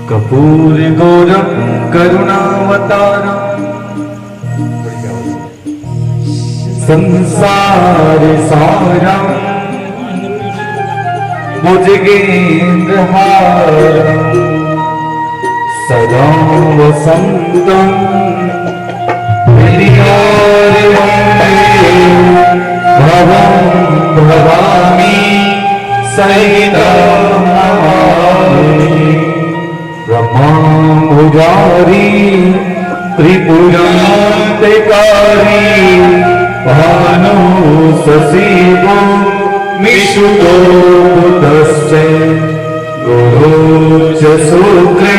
कपूर गौरम करुणावतारम संसार सारम भुजगेन्द्रहारम सदा वसंतम भवं भवामि सहितं नमामि ब्रह्माम्बुजारी त्रिपुरान्तकारी भानु शशिभो मिषुतो बुधश्च गुरुश्च शुक्रे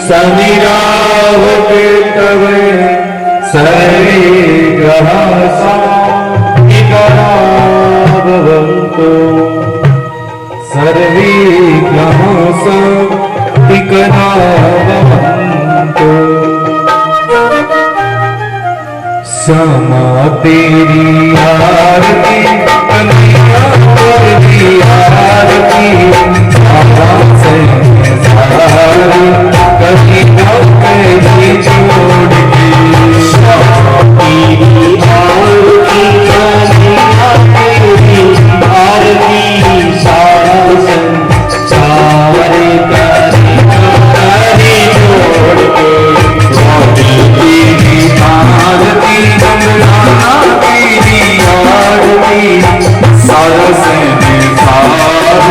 शनिरावकेतवे सर्वे ग्रहाः भवन्तु सर्वे ग्रहाः भवन्तु। श्यामा तेरी आरती कन्हैया तेरी आरती बाबा से सारी कहीं न कहीं छोड़ के श्यामा तेरी आरती कन्हैया तेरी आरती सारा संसार कहीं न कहीं छोड़ के तेरी आरती गंगा तेरी आरती सारा संसार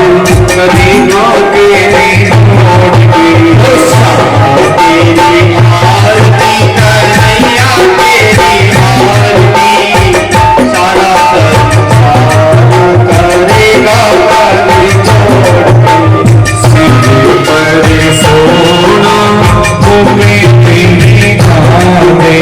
कहीं न कहीं छोड़ के तेरी आरती कन्हैया तेरी आरती सारा संसार करेगा कहीं छोड़ के सिर पर सोना मुझे तेरी खाने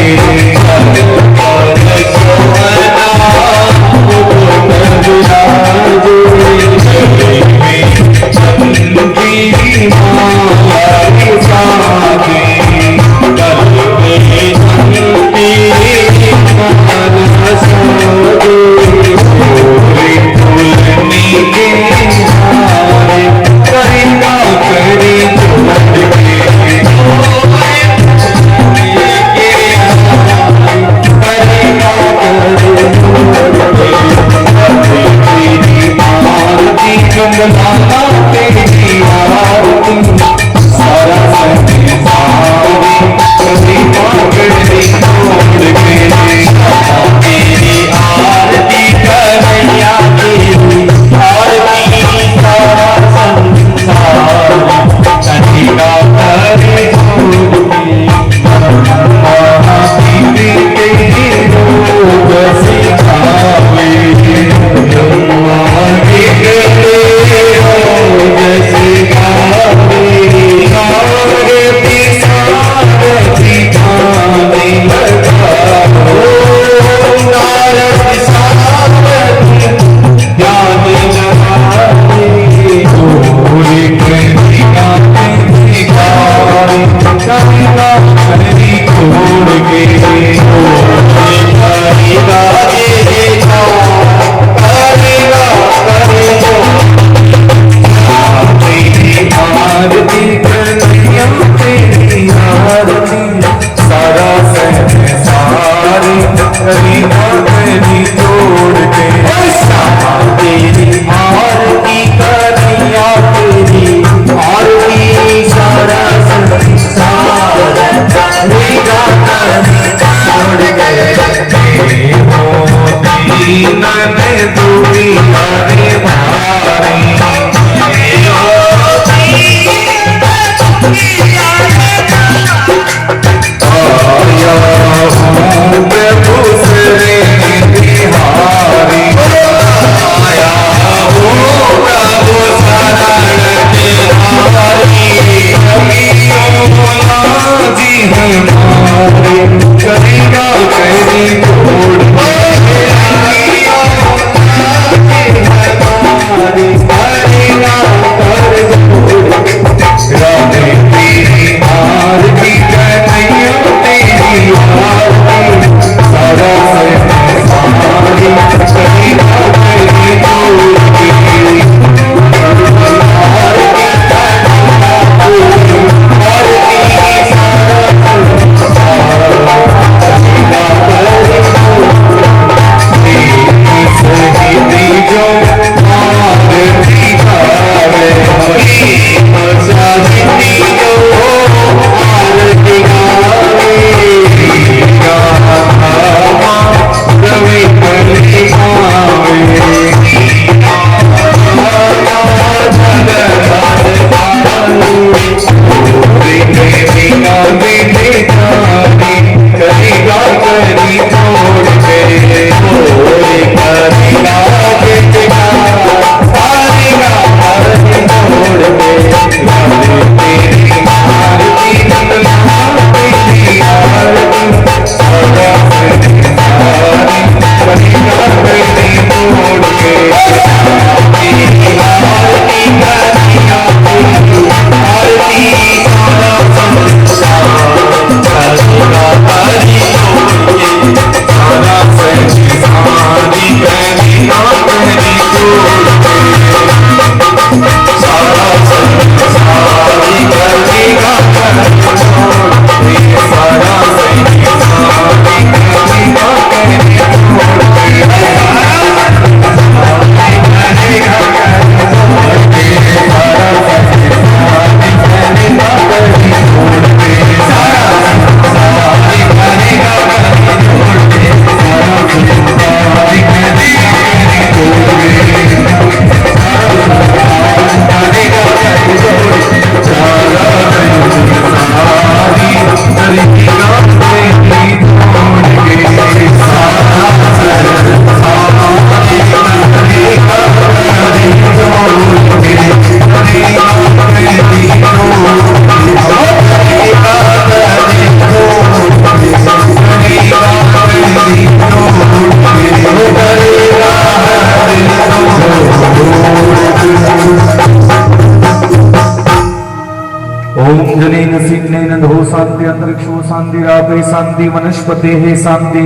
लोके शांति वनस्पते शांति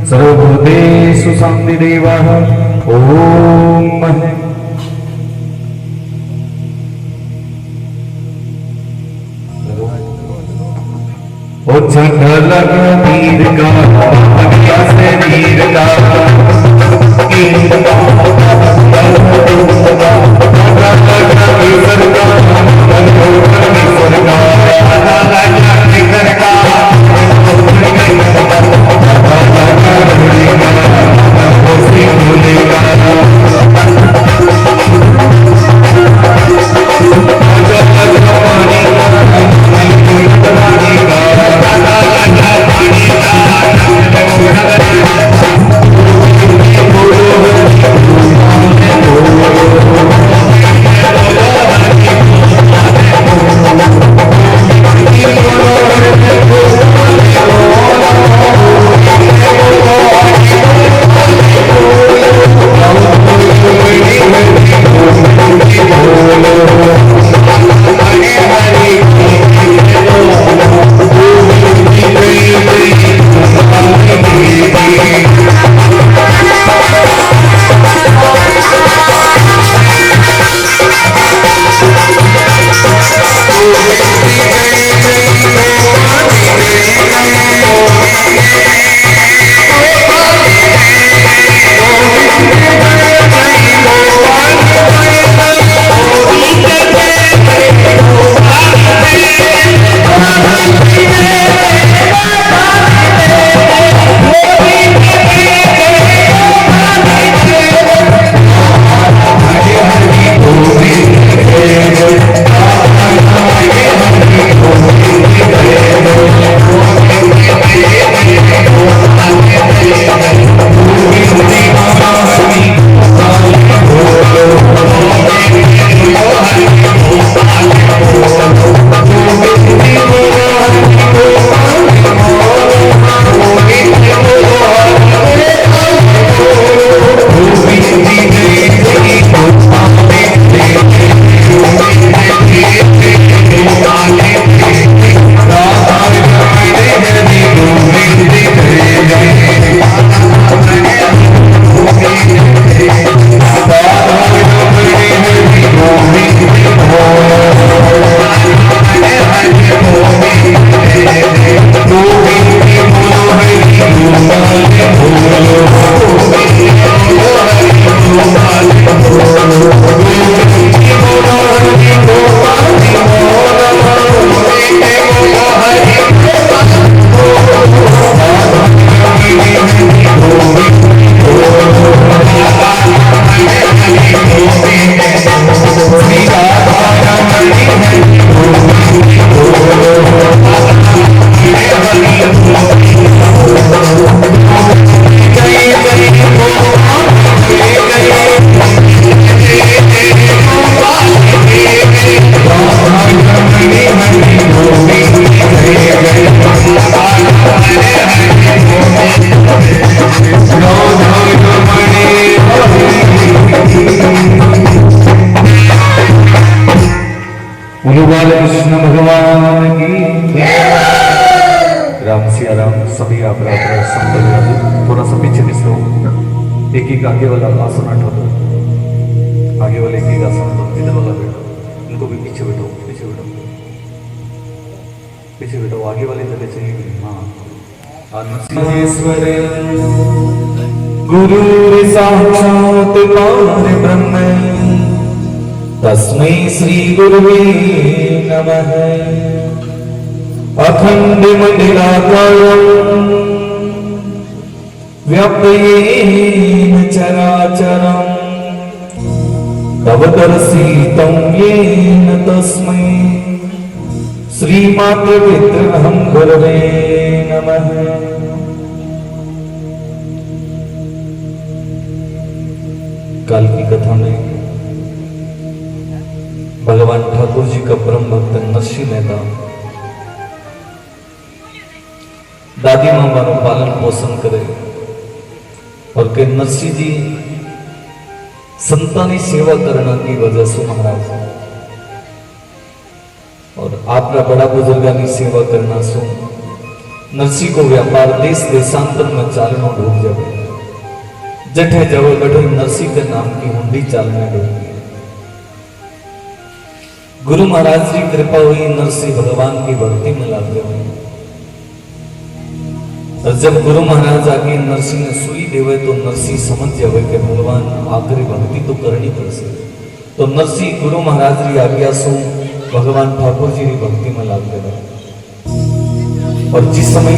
सर्वभूतेषु शांतिरेव। ओम उच्छलग वीर का शरीर का कृष्ण भगवान की राम सिया राम। सभी आप थोड़ा सा पीछे निसरो, एक एक आगे वाला आसन हटो, आगे वाले एक एक आसन हटो, इधर वाला बैठो, इनको भी पीछे बैठो, पीछे बैठो, पीछे बैठो, आगे वाले जगह चाहिए। हाँ महेश्वर गुरु साक्षात् परब्रह्म तस्मै श्री गुरुवे नमः। अखंड मंडलाकारं व्याप्तेन चराचरं तव दर्शितं येन तस्मै श्रीमात्र पितृभं गुरवे नमः। काल की कथा में भगवान ठाकुर जी का परम भक्त नरसिंह मेहता दादी मामा नु पालन पोषण करे और के नरसिंह जी संतानी सेवा करना की वजह से महाराज और आपका बड़ा बुजुर्गानी सेवा करना सो नरसी को व्यापार देश देशांतर में चालनो डूब जावे। जठे जावे गठो नरसी के नाम की हुंडी चालने डूबी। गुरु महाराज की कृपा हुई, नरसी भगवान की भक्ति में लागे हुए। और जब गुरु महाराज आके नरसी ने सुई देवे तो नरसी समझ जावे कि भगवान आखिरी भक्ति तो करनी पड़से। तो नरसी गुरु महाराज की आज्ञा सु भगवान ठाकुर जी की भक्ति में लाग गए। और जिस समय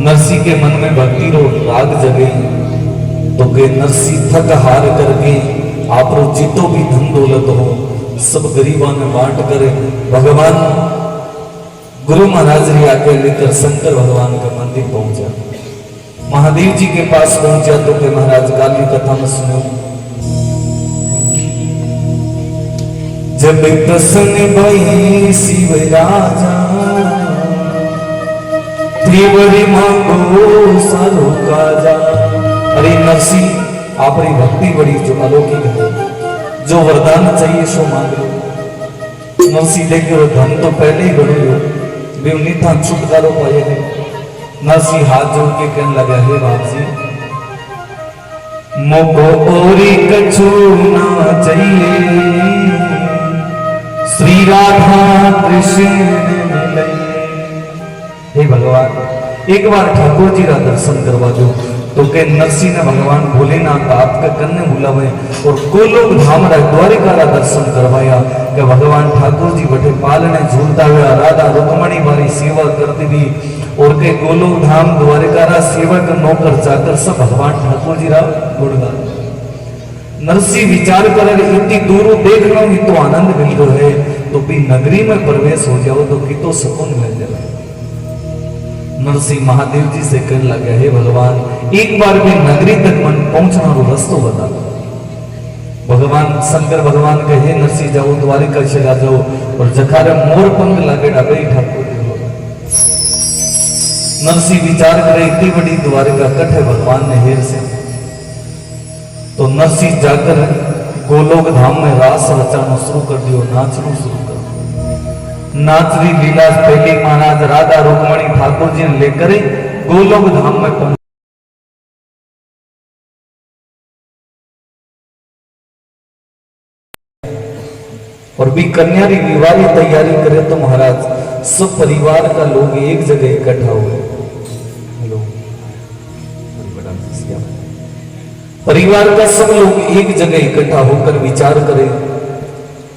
नरसी के मन में भक्ति रो राग जगे तो के नरसी थक हार करके आप रो जितो भी धन दौलत हो सब गरीबों में बांट करे। भगवान गुरु महाराज ने आके लेकर शंकर भगवान का मंदिर पहुंचा। महादेव जी के पास पहुंचा तो के महाराज काली कथा में सुनो। जब प्रसन्न भई शिव राजा त्रिवरी मांगो सारो काजा। अरे नरसी आपरी भक्ति बड़ी जो अलौकिक है, जो वरदान चाहिए सो मांग लो। नरसी देखे वो धन तो पहले ही बढ़ो लो, था छुटकारो पाए है। नरसी हाथ जोड़ के कहने लगा, हे बाप जी मोको ओरी कछु ना चाहिए, श्री राधा कृष्ण मिले। हे भगवान एक बार ठाकुर जी का दर्शन करवा दो। तो के नरसी ने भगवान भोलेनाथ आपके कन्ने बुलावे और गोलोक धाम द्वारिका का दर्शन करवाया। कि भगवान ठाकुर जी बटे पालने झूलता हुआ राधा रुक्मणी वाली सेवा करती थी और के गोलोक धाम द्वारिका रा सेवक नौकर चाकर सब भगवान ठाकुर जी रा गुणगान। नरसी विचार करे इतनी दूर देखना ही तो आनंद मिल रहा है, तो भी नगरी में प्रवेश हो जाओ तो कितो सुकून मिल जाए। नरसी महादेव जी से कहने लगे, हे भगवान एक बार भी नगरी तक मन पहुंचना रो रस्तो बता दो। भगवान शंकर भगवान कहे, नरसी जाओ द्वारिका चला जाओ और जखारे मोर पंख लागे डाबे ठाकुर। नरसी विचार करे इतनी बड़ी द्वारिका कट है भगवान ने हेर से। तो नरसी जाकर गोलोक धाम में रास रचाना शुरू कर दियो, नाचना शुरू कर। नाचरी लीला पहली महाराज राधा रुक्मणी ठाकुर जी ने लेकर गोलोक धाम में पहुंच। और भी कन्या की विवाह की तैयारी करे तो महाराज सब परिवार का लोग एक जगह इकट्ठा हुए। हेलो, परिवार का सब लोग एक जगह इकट्ठा होकर विचार करें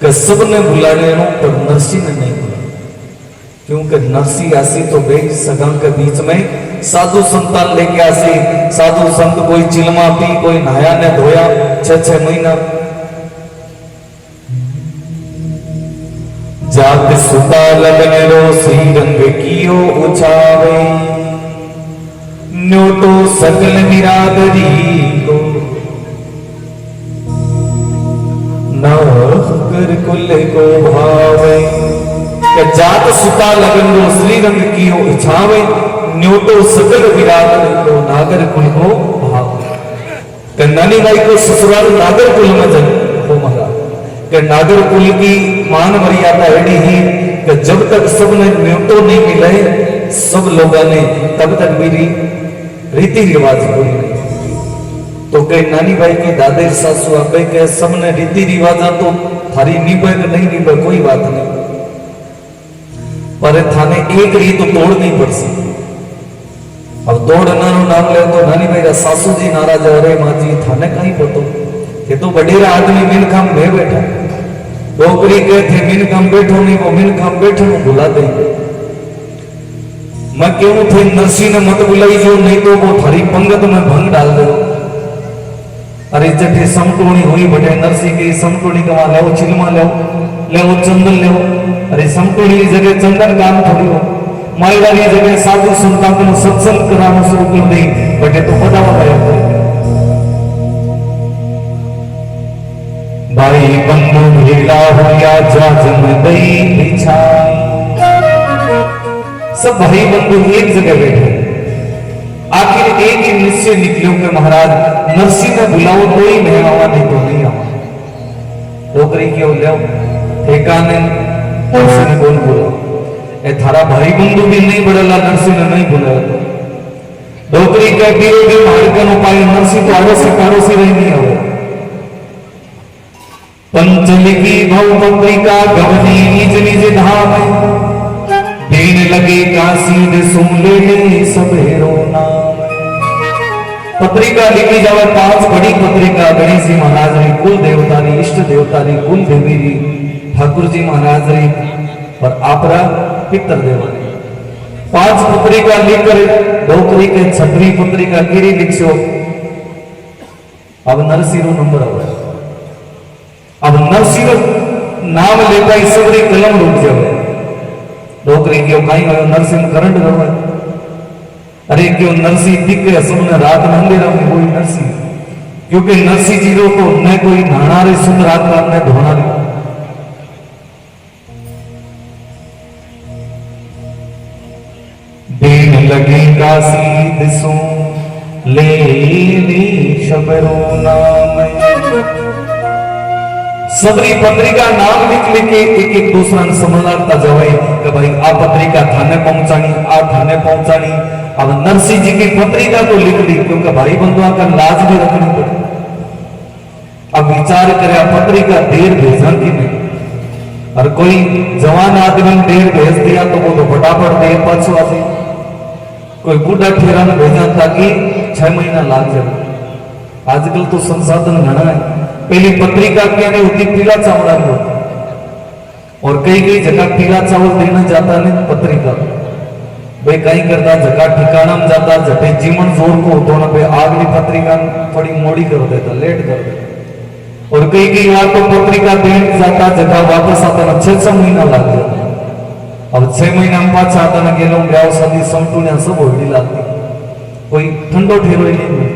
कि सबने बुला लेना पर नरसी ने नहीं बुला, क्योंकि नरसी आसी तो बे सगा के बीच में साधु संतान लेके आसी। साधु संत कोई चिलमा पी, कोई नहाया ने धोया 6-6 महीना। जात सुता लगने रो श्री रंग कियो उछावे, न्योटो सकल बिरादरी को नगर कुल को भावे। जात सुता लगन रो श्री रंग कियो उछावे, न्योटो सकल बिरादरी को नागर कुल को भावे। नानी भाई को ससुराल नागर कुल में जन्म हो महाराज कि नागर कुल की मान मर्यादा एडी ही कि जब तक सबने न्योतो नहीं मिले सब लोगों ने तब तक मेरी रीति रिवाज पूरी नहीं। तो कई नानी भाई के दादे सासू आप के सबने रीति रिवाजा तो थारी निभे तो नहीं निभे कोई बात नहीं, पर थाने एक रीत तो तोड़नी पड़सी। अब तोड़ना नाम ले तो नानी भाई का सासू जी नाराज हो रहे, माँ जी थाने कहीं पतो कि तो बडेरा आदमी मिन खाम में बैठा। डोकरी कहते मिन खाम बैठो नहीं, वो मिन खाम बैठो बुला देंगे। मैं क्यों थे नरसी ने मत बुलाई जो, नहीं तो वो थारी पंगत में भंग डाल दो। अरे जठे समटोणी हुई बटे नरसी की समटोणी कमा लो, चिलमा लो, चंदन लो। अरे समटोणी की जगह चंदन काम थोड़ी हो, मालवारी जगह साधु संतान को सत्संग कराना शुरू कर दी बटे तो बतावा पाया। भाई बंधु भेला हो या जाजम दई बिछाई, सब भाई बंधु एक जगह बैठे। आखिर एक ही निश्चय निकलो कि महाराज नरसी ने बुलाओ तो ही मैं आवा, नहीं तो नहीं आवा। डोकरी क्यों ले ठेकाने नरसिंह ने कौन बोला? ए थारा भाई बंधु भी नहीं बड़ेला, नरसिंह ने नहीं बोला। डोकरी के पीरो भी मार्गन उपाय नरसिंह तो आड़ोसी पाड़ोसी रही नहीं हो। पंचलिकी भव पत्रिका गवनी निज निज धाम, देन लगे काशी दिसों ले ले सबेरो नाम। पत्रिका लिखी जावे 5 बड़ी पत्रिका गणेश जी महाराज री, कुल देवता री, इष्ट देवता री, कुल देवी री, ठाकुर जी महाराज री और आपरा पितर देवा री। 5 पत्रिका लिखकर डोकरी के 6वीं पत्रिका गिरी लिखो। अब नरसिंह नंबर आवे। अब नरसिंह नाम लेता ही सबरी कलम रुक जावे। डोकरी क्यों कहीं आयो नरसिंह करंट गवे। अरे क्यों नरसिंह दिखे सबने रात में अंधेरा में कोई नरसिंह, क्योंकि नरसिंह जी रो तो न कोई नहाना रे सुंदर आत्मा ने धोना रे। देन लगे काशी दिसों ले ले शबरो नाम। सबरी पत्रिका नाम लिख लिख के एक एक दूसरा ने समझता जावे कि भाई आ पत्रिका थाने पहुंचानी, आ थाने पहुंचानी। अब नरसिंह जी की पत्रिका तो लिख ली, क्योंकि भाई बंधुआ का लाज भी रखनी पड़े। अब विचार करे पत्रिका देर भेजा की नहीं, और कोई जवान आदमी देर भेज दिया तो वो तो फटाफट देर पाछो आ जाए। कोई बूढ़ा ठेरा ने भेजा ताकि 6 महीना लाग जाए। आजकल तो संसाधन घना है। पहली पत्रिका कहने होती पीला चावल होती, और कई कई जगह पीला चावल देना जाता नहीं पत्रिका। भाई कहीं करता जगह ठिकाना में जाता, जटे जीवन जोर को तो ना भाई आगली पत्रिका थोड़ी मोड़ी कर देता, लेट कर देता। और कई कई बार तो पत्रिका देने जाता जगह वापस आता ना 6 महीना लग जाता। अब 6 महीना में पाछा आता ना गेलो ब्याह शादी समटूने सब होड़ी लाती, कोई ठंडो ठेरो ही नहीं।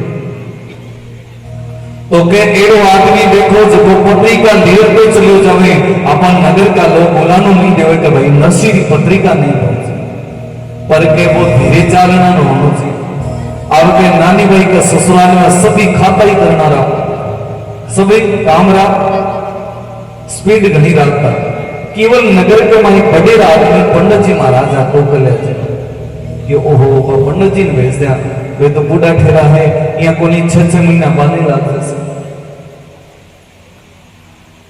तो के एड़ो आदमी देखो जब पत्रिका लेर पे चलो जावे, अपन नगर का लोग बोलानो नहीं देवे कि भाई नरसिंह की पत्रिका नहीं पहुंची, पर के वो धीरे चालना न होना चाहिए। अब के नानी भाई के ससुराल में सभी खाता ही करना रहा, सभी काम रहा, स्पीड घनी रखता। केवल नगर के माही बड़े आदमी पंडित जी महाराज को कले कि ओहो पंडित जी ने भेज दिया, वे तो बूढ़ा ठेरा है, यहाँ को नहीं 6 महीना बांधे लाते।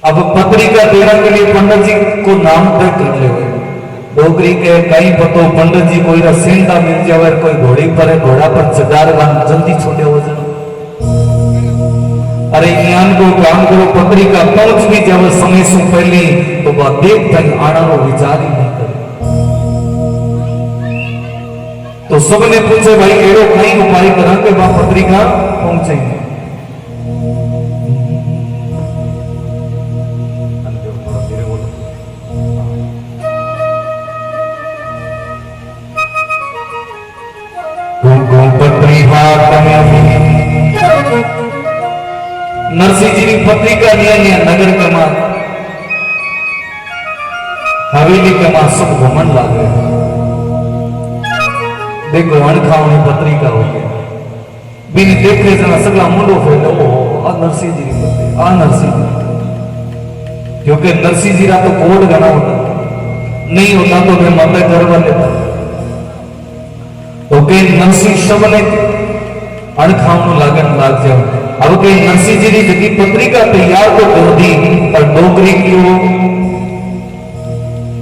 अब पत्रिका देने के लिए पंडित जी को नाम तय कर ले। डोगरी के कहीं पतो पंडित जी कोई रसेंदा मिल जावे, कोई घोड़ी पर है, घोड़ा पर चदार जल्दी छोटे हो जाए। अरे ज्ञान को काम करो, पत्रिका पहुंच भी जावे समय से पहले तो वह देख तक आना रो विचार ही नहीं करे। तो सबने पूछे भाई एड़ो कहीं उपाय करा के वह पत्रिका पहुंचेंगे। नरसिंह जी की पत्रिका लिया नगर के मां हवेली के मां सब घुमन लागे। देखो अणखावनी पत्रिका हो गई बिन देखे जना सगला मुंडो फैलो, आ नरसिंह जी की पत्रिका, आ नरसिंह जी। क्योंकि नरसिंह जी का तो कोड गना होता, नहीं होता तो मैं माता घर वाले तो के नरसिंह शब्द ने अणखावनो लागन लाग जाओ। अब के नरसिंह जी की पत्रिका तैयार तो कर दी, पर डोगरी की वो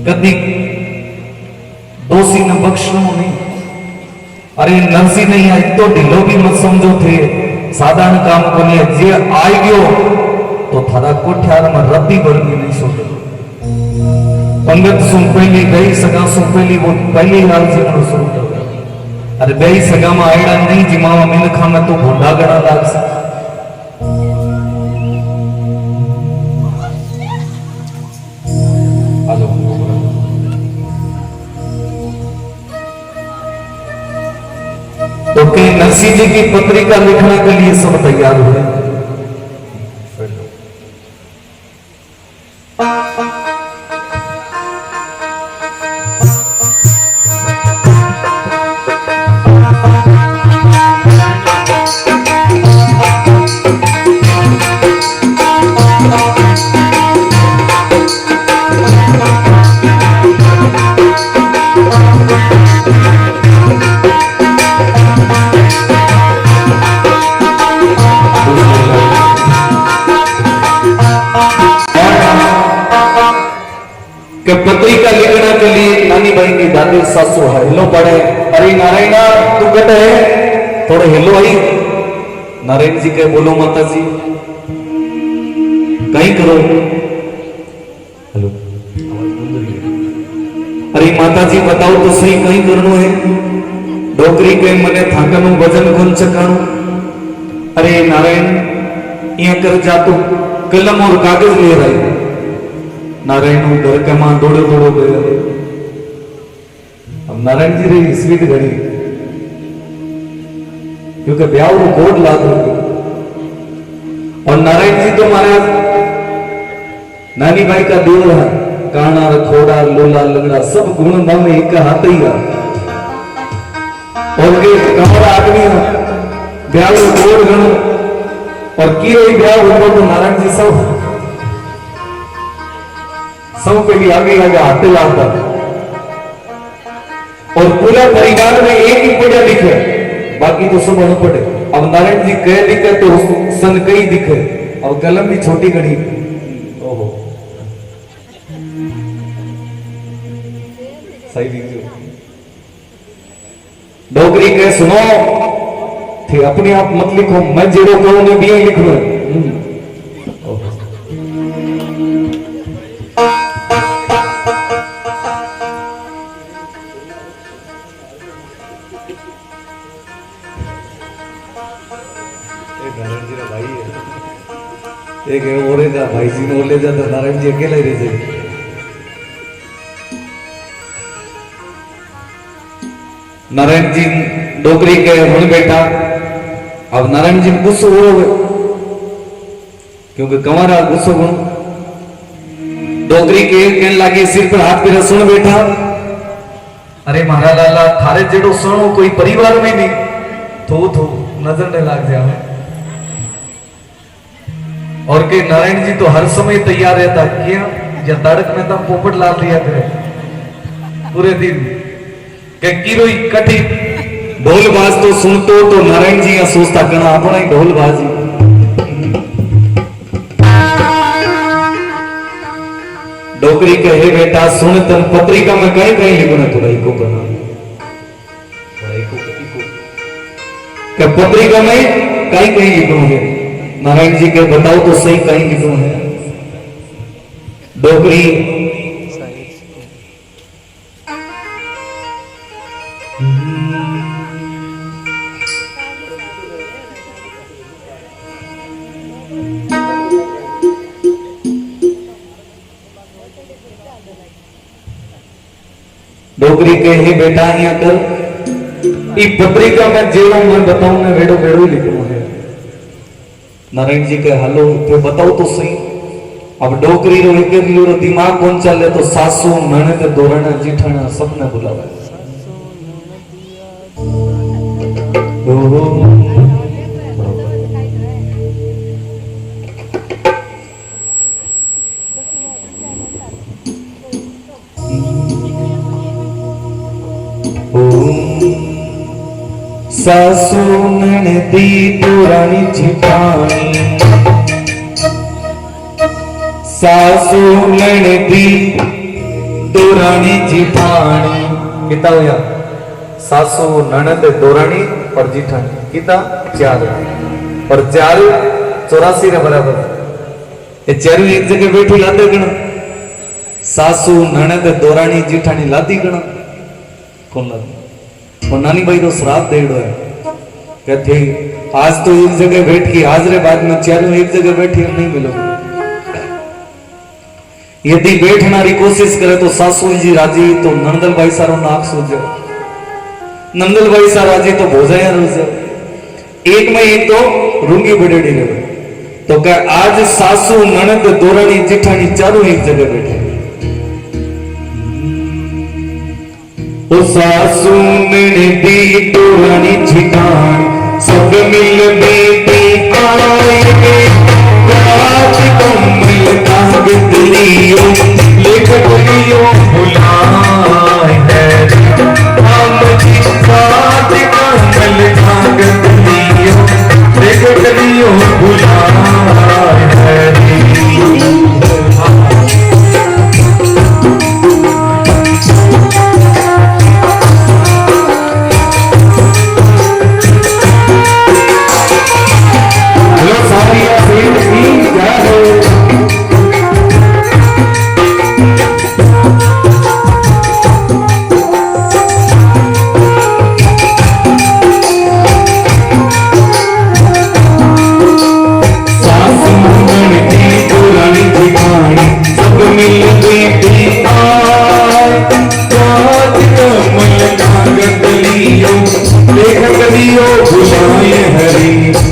कदी दोषी न बख्शो नहीं। अरे नरसिंह नहीं आज तो ढिलो भी मत समझो थे, साधारण काम को नहीं जे आई गयो तो थारा कोठ्यार में रद्दी बढ़नी नहीं सोचे। पंडित सु पहली गई सगा सु पहली वो पहली हाल जीवन शुरू कर। अरे गई सगा में आयड़ा नहीं जिमावा मिनखा में तो भोंडा गड़ा लाग से। तो के नरसिंह जी की पत्रिका लिखने के लिए सब तैयार हुए। डोगरी का लिखना के लिए नानी बहन की दादी सासू हेलो पढ़े। अरे नारायणा तू कट है थोड़े हेलो आई। नारायण जी के बोलो माता जी कहीं करो हेलो। अरे माता जी बताओ तो सही कहीं करनो है। डोगरी के मने थाकनु वजन कोन चकाणु। अरे नारायण यहाँ कर जा तू कलम और कागज ले रहे। नारायण घर के मां दौड़ो दौड़ो गए। अब नारायण जी री स्वीट घड़ी क्योंकि ब्याह को कोड ला दो। और नारायण जी तो महाराज नानी भाई का देवर है। काना रखोड़ा लोला लगड़ा सब गुण में एक हाथ ही है। और के कमरा आदमी है ब्याह को कोड गणो और की रही ब्याह हो तो नारायण जी सब पे भी आगे आगे आते लाता। और पूरा परिवार में एक ही पढ़ा लिखे बाकी तो सब अनपढ़। अब नारायण जी कह दिखे तो सन कई दिखे। अब कलम भी छोटी घड़ी। ओहो सही लिखो। डोगरी के सुनो थे अपने आप मत लिखो। मैं जेरो कहूं ने भी लिखो। नारायण जी भाई है एक और जा भाई जी ने ले जाता। नारायण जी अकेले रह जाए। नारायण जी डोगरी के हुन बेटा। अब नारायण जी गुस्सो हो गए क्योंकि कंवारा गुस्सो गुण। डोगरी के कहने लगे सिर पर हाथ मेरा सुन बेटा। अरे महारा लाला थारे जेड़ो सुनो कोई परिवार में नहीं थो नजर न लाग जाए। और के नारायण जी तो हर समय तैयार रहता क्या या तड़क में तब पोपट ला दिया करे पूरे दिन के कीरोई कठी ढोल बाज तो सुनतो तो नारायण जी यहाँ सोचता करना अपना ही ढोल बाजी। डोगरी कहे बेटा सुन तन पत्रिका में कहीं कहीं लिखना थोड़ा इको बना क्या पत्रिका में कहीं कहीं लिखो है। नारायण जी के बताओ तो सही कहीं लिखो है। डोगरी डोगरी के ही बेटा यहाँ कर इस पत्रिका में जेड़ो मैं बताऊं मैं वेड़ो वेड़ो ही लिखूं है। नारायण जी के हलो तो बताओ तो सही। अब डोगरी रो एक रो दिमाग कौन चले तो सासू ननद दोरण जीठाना सबने बुलावे। सासू ननदी पुरानी जिठानी। सासू ननदी दोरानी जिठानी कितना हुआ। सासू ननद दोरानी और जिठानी कितना 4 और 4 84 के बराबर। ये चारों एक जगह बैठी लादे गण। सासू ननद दोरानी जिठानी लादी गण कौन लादी। और नानी भाई तो श्राप देड़ो है कहते आज तो एक जगह बैठ के हाजरे बाद में चारों एक जगह बैठी हम नहीं मिलो। यदि बैठना री कोशिश करे तो सासू जी राजी तो नंदल भाई सारो नाक सूझ जाओ। नंदल भाई सारा राजी तो भोजाया रोज एक में एक तो रूंगी बड़ेड़ी रहे। तो क्या आज सासू ननद दोरानी जिठानी चारों एक जगह बैठे। ओ सासू ननदी दोरानी जिठानी सब मिल बेटी आएंगे। रात को मिल काग दिलियो लिख दिलियो बुलाए है। हम जी साथ को मिल काग दिलियो लिख दिलियो बुलाए है। दियो बुलाए हरी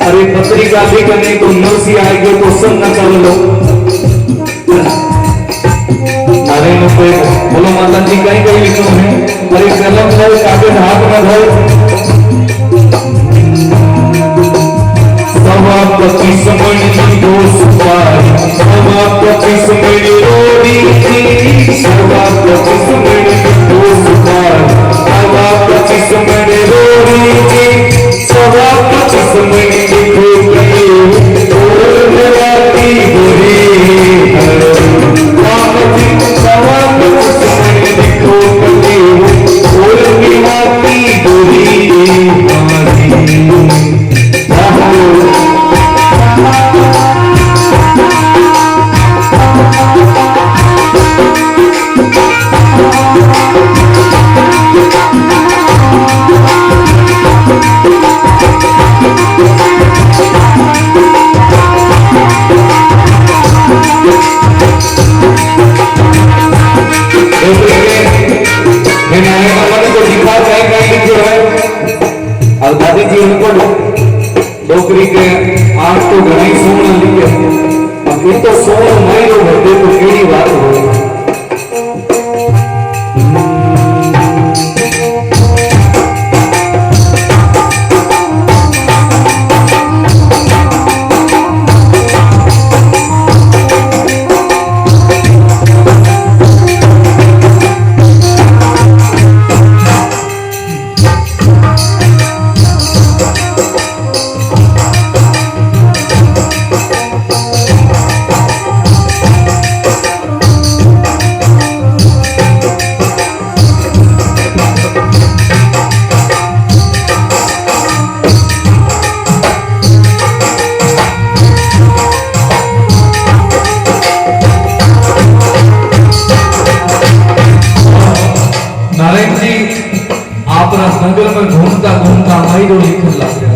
अरे पत्रिका भी करने को नर्सी आएगी तो संग न कर लो नारे में कोई बोलो माता जी कहीं कहीं लिखो है अरे कलम लो कागज हाथ में धो सब आपका किस्मत की दोस्त पार सब आपका किस्मत रोड़ी सब आपका किस्मत की दोस्त पार सब आपका किस्मत रोड़ी सब आपका किस्मत डोकरी के आग तो घनी सोना लिखे अब ये तो सोना महीनों भरते तो केड़ी बात हो जंगल में घूमता घूमता माई रो लिखन लग गया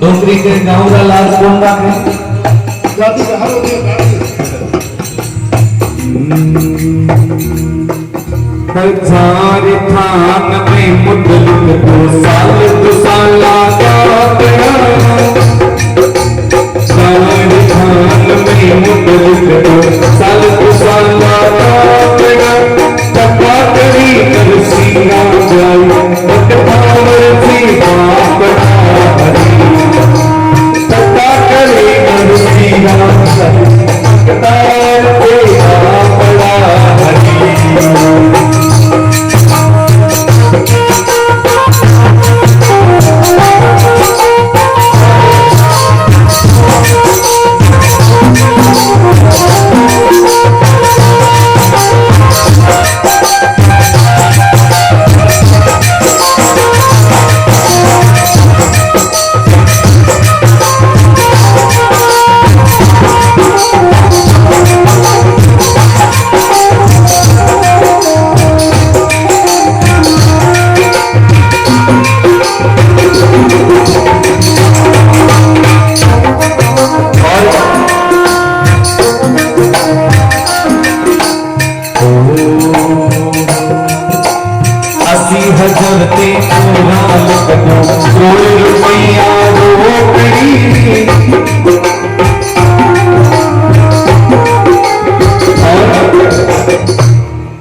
डोकरी के गांव का लाज कौन राखे दादी का हारो दे हजार थान में मुदल दो साल दुसाला गात हजार थान में मुदल दो साल दुसाला गात टका करी कर सीना जाई भावर सी बाप हरी टका करी कर सीना जाई कतार पे बाप हरी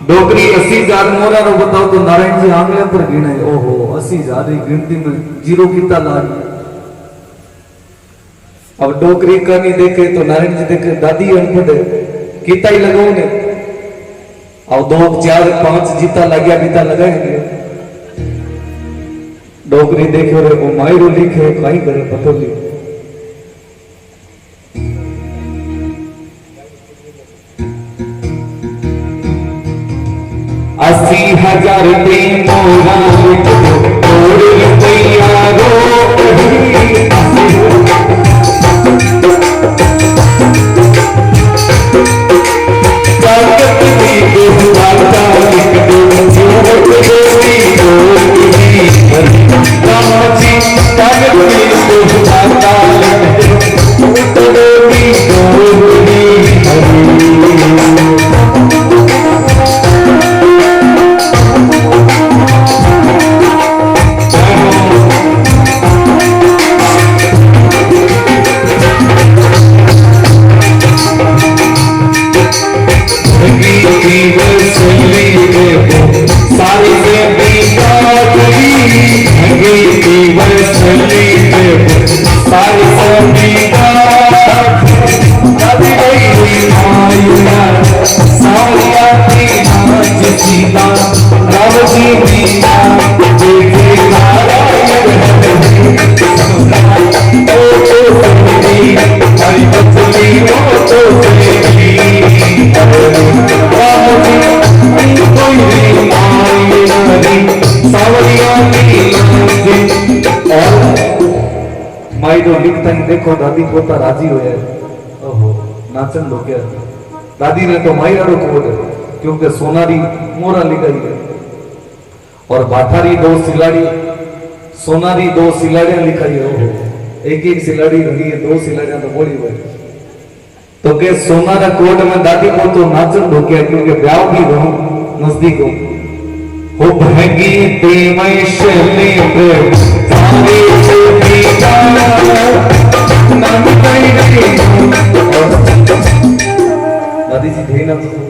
डोकरी 80,000 मोरा रो बताओ तो नारायण जी आंगले पर गिने ओहो 80,000 की गिनती में जीरो कितना लाग अब डोकरी का नहीं देखे तो नारायण जी देखे दादी अनपढ़ कितना ही लगाओ ने अब 2 4 5 जीता लग्या बीता लगाएंगे डोगरी देखे रे वो मायरो लिखे कहीं करे पतो नहीं 80,000 पे मोरा लिख दो तोड़ रुपया लिखता ही देखो दादी पोता राजी हो ओहो नाचन लो क्या दादी ने तो मायरो को बोले क्योंकि सोनारी मोरा लिखाई है और बाठारी 2 सिलाड़ी सोनारी 2 सिलाड़ियां लिखाई है ओहो एक सिलाड़ी रही है 2 सिलाड़ियां तो बोली हुई तो के सोनारा कोट में दादी को तो नाचन लो क्या क्योंकि ब्याह भी हो नजदीक हो भगी प्रेमशले तारे दादी जी थे ना तो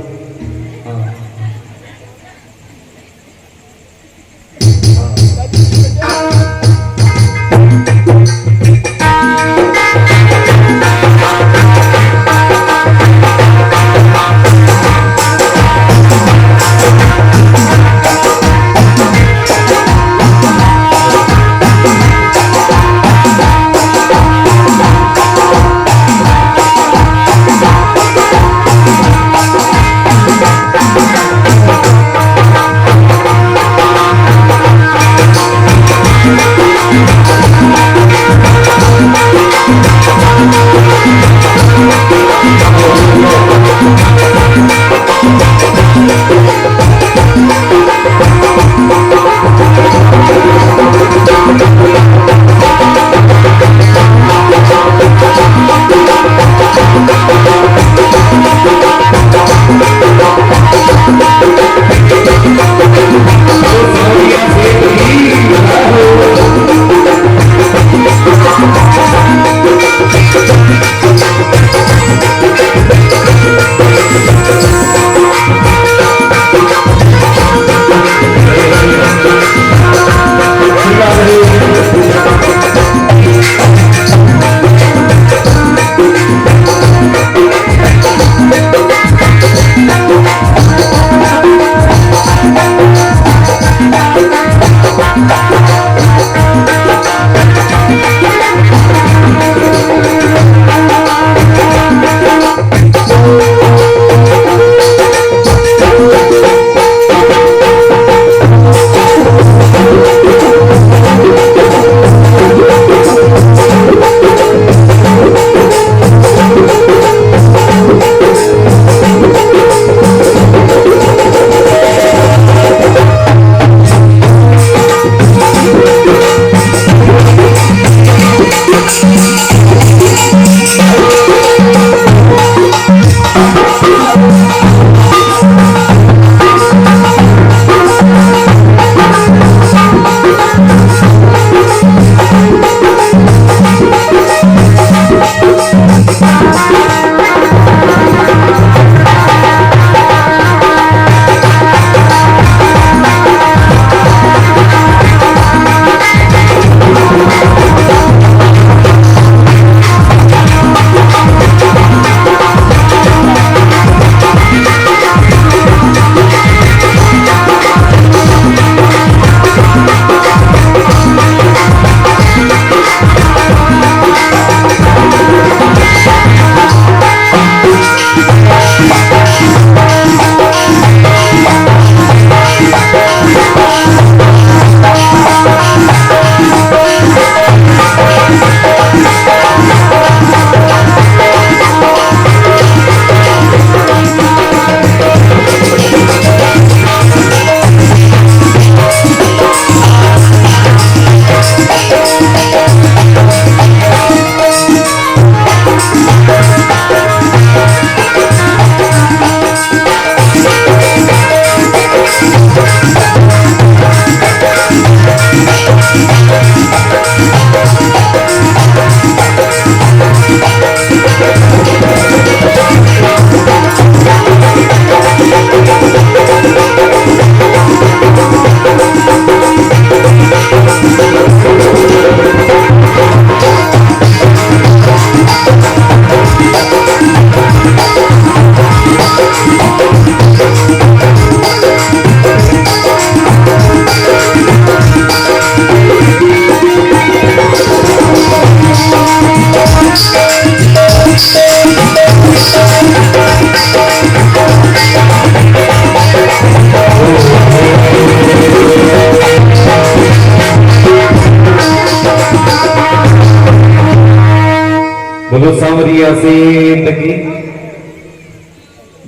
बोलो सांवरिया सेठ की।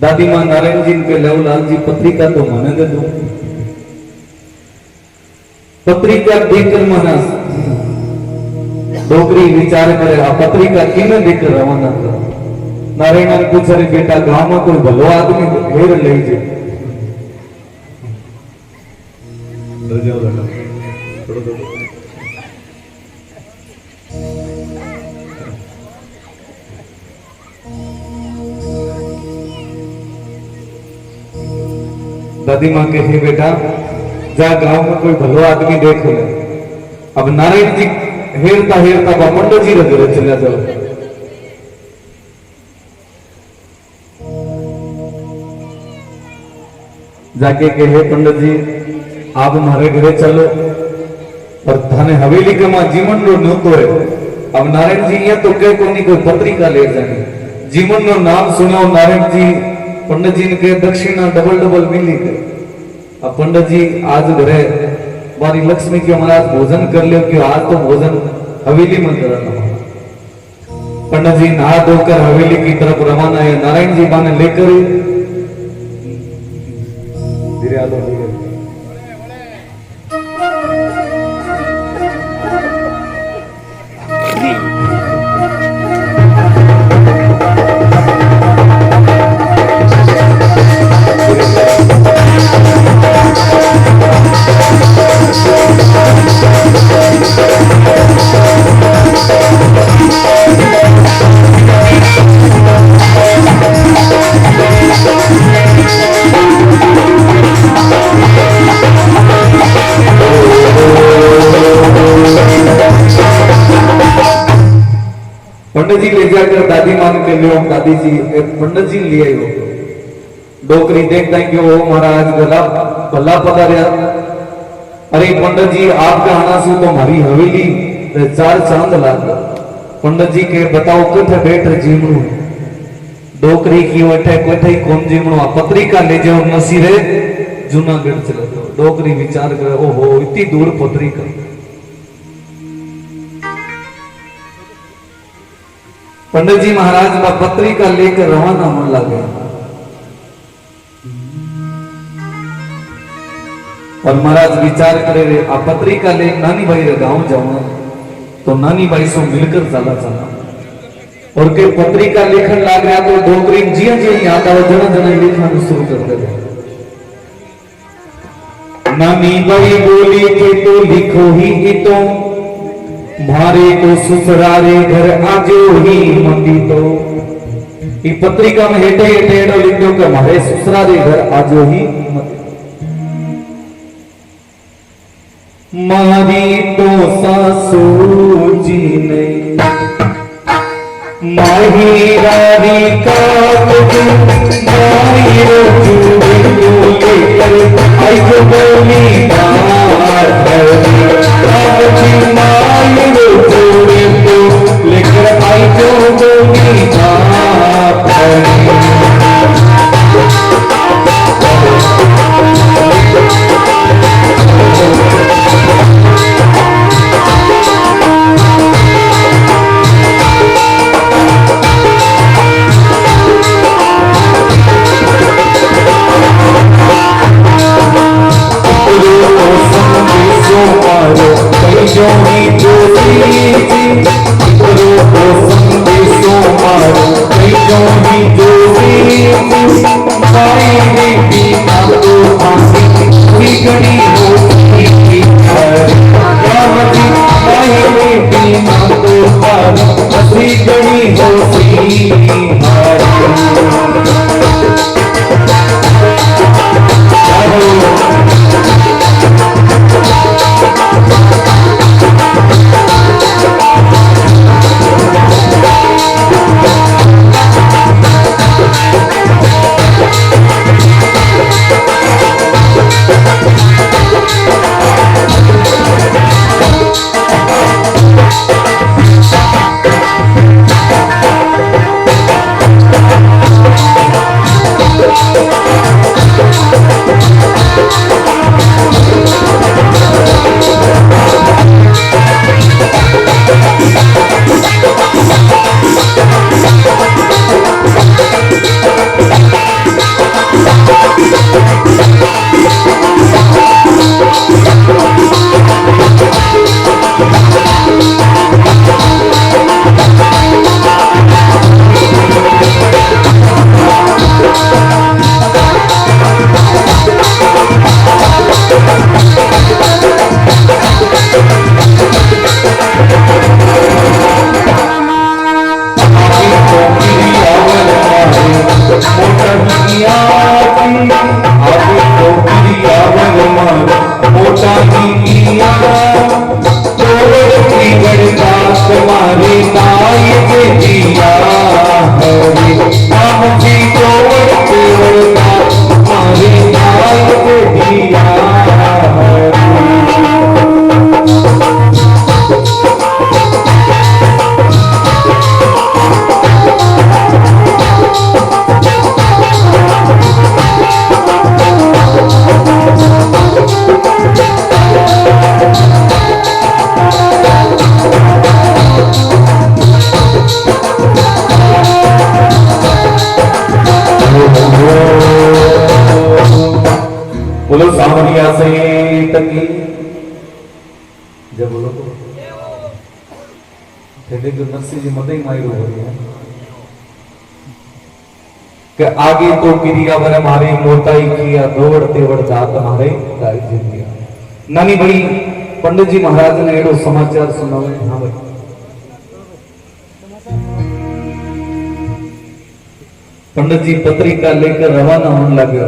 दादी मां नारायण जी के लेवलाल जी पत्रिका तो मन दे दो, पत्रिका देखकर मना डोगरी विचार करे आ पत्रिका किने देकर रवाना कर। नारायण पूछे रे बेटा गांव में कोई भलो आदमी घेर ले जे दादी मां के हे बेटा जा गांव में कोई भलो आदमी देख ले। अब नारायण जी हेरता हेरता पंडित जी रे चला जाओ। जाके के हे पंडित जी आप हमारे घरे चलो पर थाने हवेली के मां जीवन रो न्योतो है। अब नारायण जी ये तो कह कोनी कोई पत्रिका ले जाने जीवन रो नाम सुनो। नारायण जी पंडित जी ने के दक्षिणा डबल डबल मिली के। अब पंडित जी आज घरे मारी लक्ष्मी के महाराज भोजन कर लियो कि आज तो भोजन हवेली में करना। पंडित जी नहा धोकर हवेली की तरफ रवाना है। नारायण जी माने लेकर धीरे आलो धीरे। पंडित जी ले जाकर दादी मान के लियो। दादी जी पंडित जी ले आयो डोकरी देखता कि वो महाराज गला भला पधारिया। अरे पंडित जी आपका आना से तो हमारी हवेली चार चांद लाग। पंडित जी के बताओ कथे बैठ जीवणु डोकरी की वठे कोठे कौन जीवणु। पत्रिका ले जाओ नसीरे जूनागढ़ चले जाओ। डोकरी विचार करे ओहो इतनी दूर पत्रिका। पंडित जी महाराज का पत्रिका लेकर रवाना मन लगे और महाराज विचार करे रे आ पत्रिका ले नानी भाई रे गांव जाऊंगा तो नानी भाई से मिलकर चला चला। और के पत्रिका लेखन लाग रहा तो डोगरी जिया जिया याद आओ जना जना लिखना शुरू कर दे। नानी भाई बोली के तो लिखो ही तो मारे को ससुरारे घर आजो ही मंदी तो। ये पत्रिका में हेटे हेटे एडो लिख दो कि मारे ससुरारे घर आजो ही मारी तो सासू जी ने माहिरारी का माहिरो लेकर आई जो बोली लेकर आई जो बोली मोटा किया आगे तो किया भगवान मोटा किया की बड़का तुम्हारे नाय के दिया हरे राम जी को बड़का तुम्हारे नाय के दिया बोलो सावरिया से तकी जब बोलो थे जो नरसिंह जी मदई मायरो हो रही है कि आगे तो क्रिया वर मारे मोटाई किया दौड़ते वड़ता तुम्हारे दाई जी दिया नानी बड़ी पंडित जी महाराज ने एड़ो समाचार सुनावे हाँ भाई पंडित जी पत्रिका लेकर रवाना होने लगे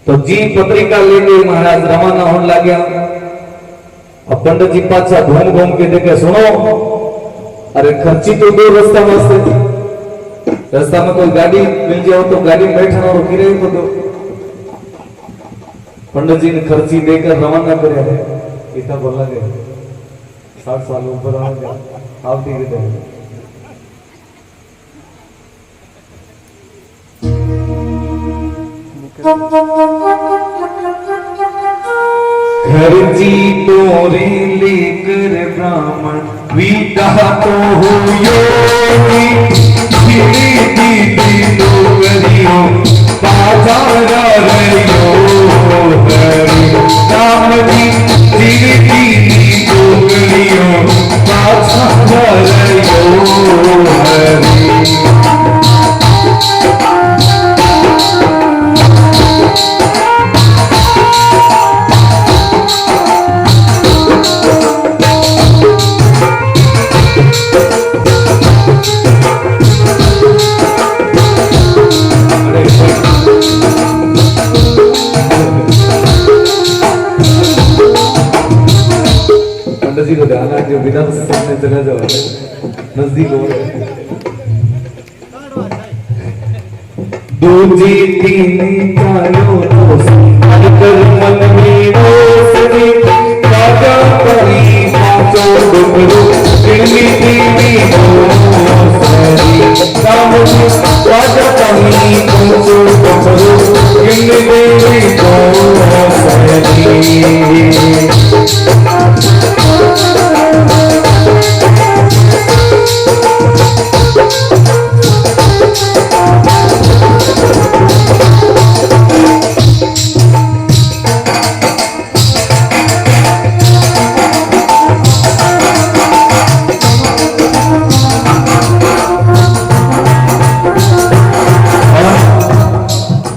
तो जी पत्रिका लेके महाराज रवाना होने लगे अब पंडित जी पाछा घूम घूम के देखे सुनो अरे खर्ची तो दो रास्ता वास्ते रास्ता में कोई गाड़ी मिल जाओ तो गाड़ी में बैठना और गिरे तो दो पंडित जी ने खर्ची देकर रवाना करे इतना बोला गया 60 साल ऊपर आ गया आप धीरे धीरे खर्ची तोरे लेकर ब्राह्मण विदा तो हो योगी धीरे धीरे डोगरियो बाजारा रहियो हरि राम जी धीरे धीरे डोगरियो बाजारा रहियो हरि जी को ध्यान जो विधान सामने चला जाओ नजदीक हो रहा दूजी तीन चालो कर मन में रोशनी राजा परी पांचों डुबरू किड़मी दीवी रोशनी राम जी राजा परी पांचों डुबरू किड़मी दीवी रोशनी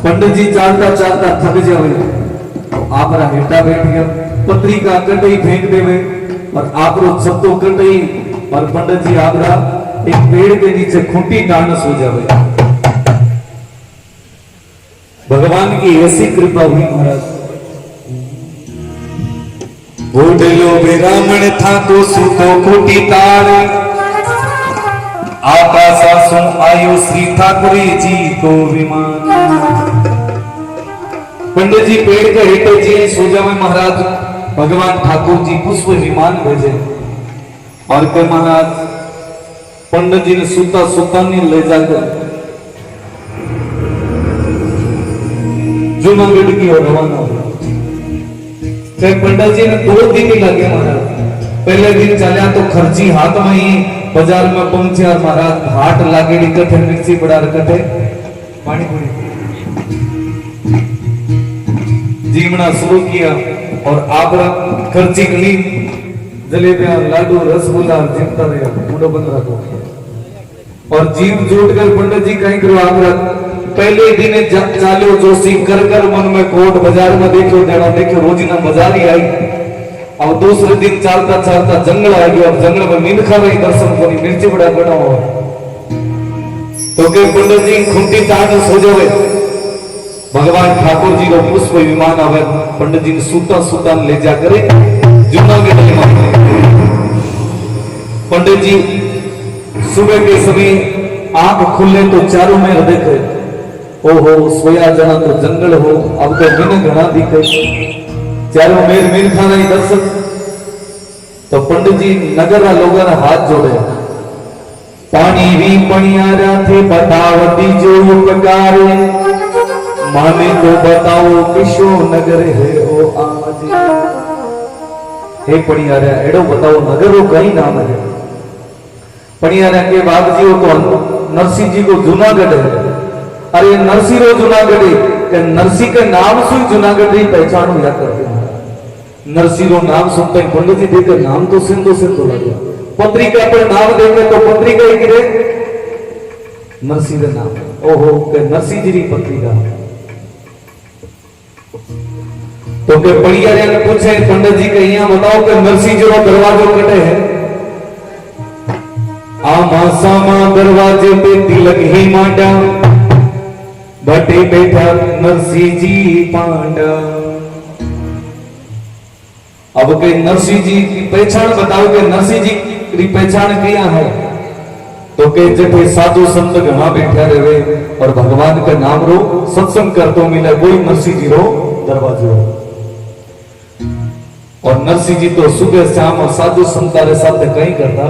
पंडित जी चालता चालता थक जावे आप हेठा बैठ गया पत्रिका कटई फेंक देवे और आप सब तो कटई और पंडित जी आप एक पेड़ के नीचे खूंटी टाण सो जावे भगवान की ऐसी कृपा हुई महाराज बोडलो ब्राह्मण था तो सुतो खूंटी ताड़ आकाशा सु आयो श्री ठाकुर जी को विमान पंडित जी पेड़ के हेठे जी सो जावे महाराज भगवान ठाकुर जी पुष्प विमान भेजे और के महाराज पंडित जी ने सुता सुता ने ले जाकर जूनागढ़ की ओर रवाना हुआ पंडित जी ने 2 दिन ही लगे महाराज पहले दिन चलिया तो खर्ची हाथ में ही बाजार में पहुंचे और महाराज हाट लागेड़ी कथे मिर्ची बड़ा कथे पानी पूरी जीवना शुरू किया और आगरा खर्ची गली जलेबियां लाडू रसगुल्ला जीवता रहा मुंडो बंद रखो और जीव जुट कर पंडित जी कहीं करो आगरा पहले दिन चालो जोशी कर मन में कोट बाजार में देखो देना देखो रोजीना बाजार ही आई और दूसरे दिन चलता चलता जंगल आ गया और जंगल में नींद खा रही दर्शन करी मिर्ची बड़ा बनाओ तो के पंडित जी खूंटी तान सो जावे भगवान ठाकुर जी रो पुष्प विमान आवे पंडित जी ने सूता सूता ले जा करे जूनागढ़ में। पंडित जी सुबह के समय आंख खुले तो चारों में देखे ओहो सोया जना तो जंगल हो अब तो बिन घना दिखे चारों मेर मीर खाना ही दर्शक। तो पंडित जी नगर लोगों ने हाथ जोड़े पानी भी पणियारा थे बतावती जो उपकार माने तो बताओ किशो नगर है ओ आज। हे पणियारा एडो बताओ नगर वो कई नाम है। पणियारा के बाद जी वो तो नरसिंह जी को जूनागढ़ है। अरे नरसी रो जूनागढ़ के नरसी के नाम से जूनागढ़ की पहचान या करते हैं। नरसी रो नाम सुनते हैं पंडित जी देखकर नाम तो सिंधु सिंधु लगे पत्रिका पर नाम देखे तो पत्रिका ही गिरे नरसी का नाम ओहो के नरसी जी की पत्रिका। तो के बढ़िया ने पूछे पंडित जी के यहाँ बताओ कि नरसी जी रो दरवाजो कटे है। आमा सामा दरवाजे पे तिलक ही मांडा बटे बैठा नरसिंह जी पांडा। अब के नरसिंह जी की पहचान बताओ कि नरसिंह जी की पहचान क्या है। तो के जठे साधु संत घना बैठा रहे और भगवान का नाम रो सत्संग करतो मिले कोई नरसिंह जी रो दरवाजो। और नरसिंह जी तो सुबह शाम साधु संतारे साथ कहीं करता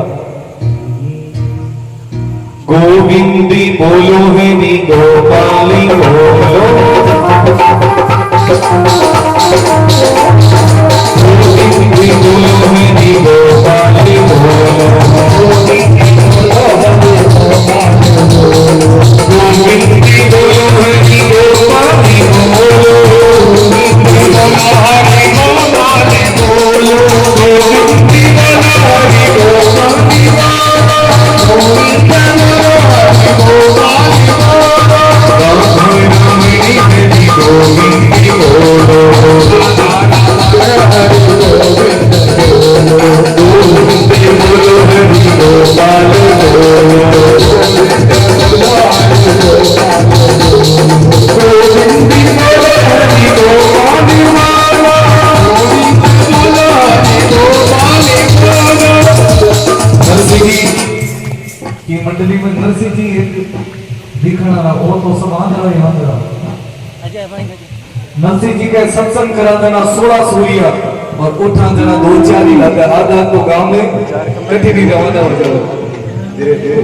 गोविंदी बोलो है नी गोपाली बोलो गोविंदी बोलो है नी गोपाली बोलो गोविंदी बोलो है नी गोपाली बोलो मंडली में नरसिंह जी दिखना और तो समान रहा नरसिंह जी का सत्संग करा देना 16 सूर्या और उठा देना 2-4 ही लगा आधा तो गांव में कटी भी रवाना हो जाओ धीरे धीरे।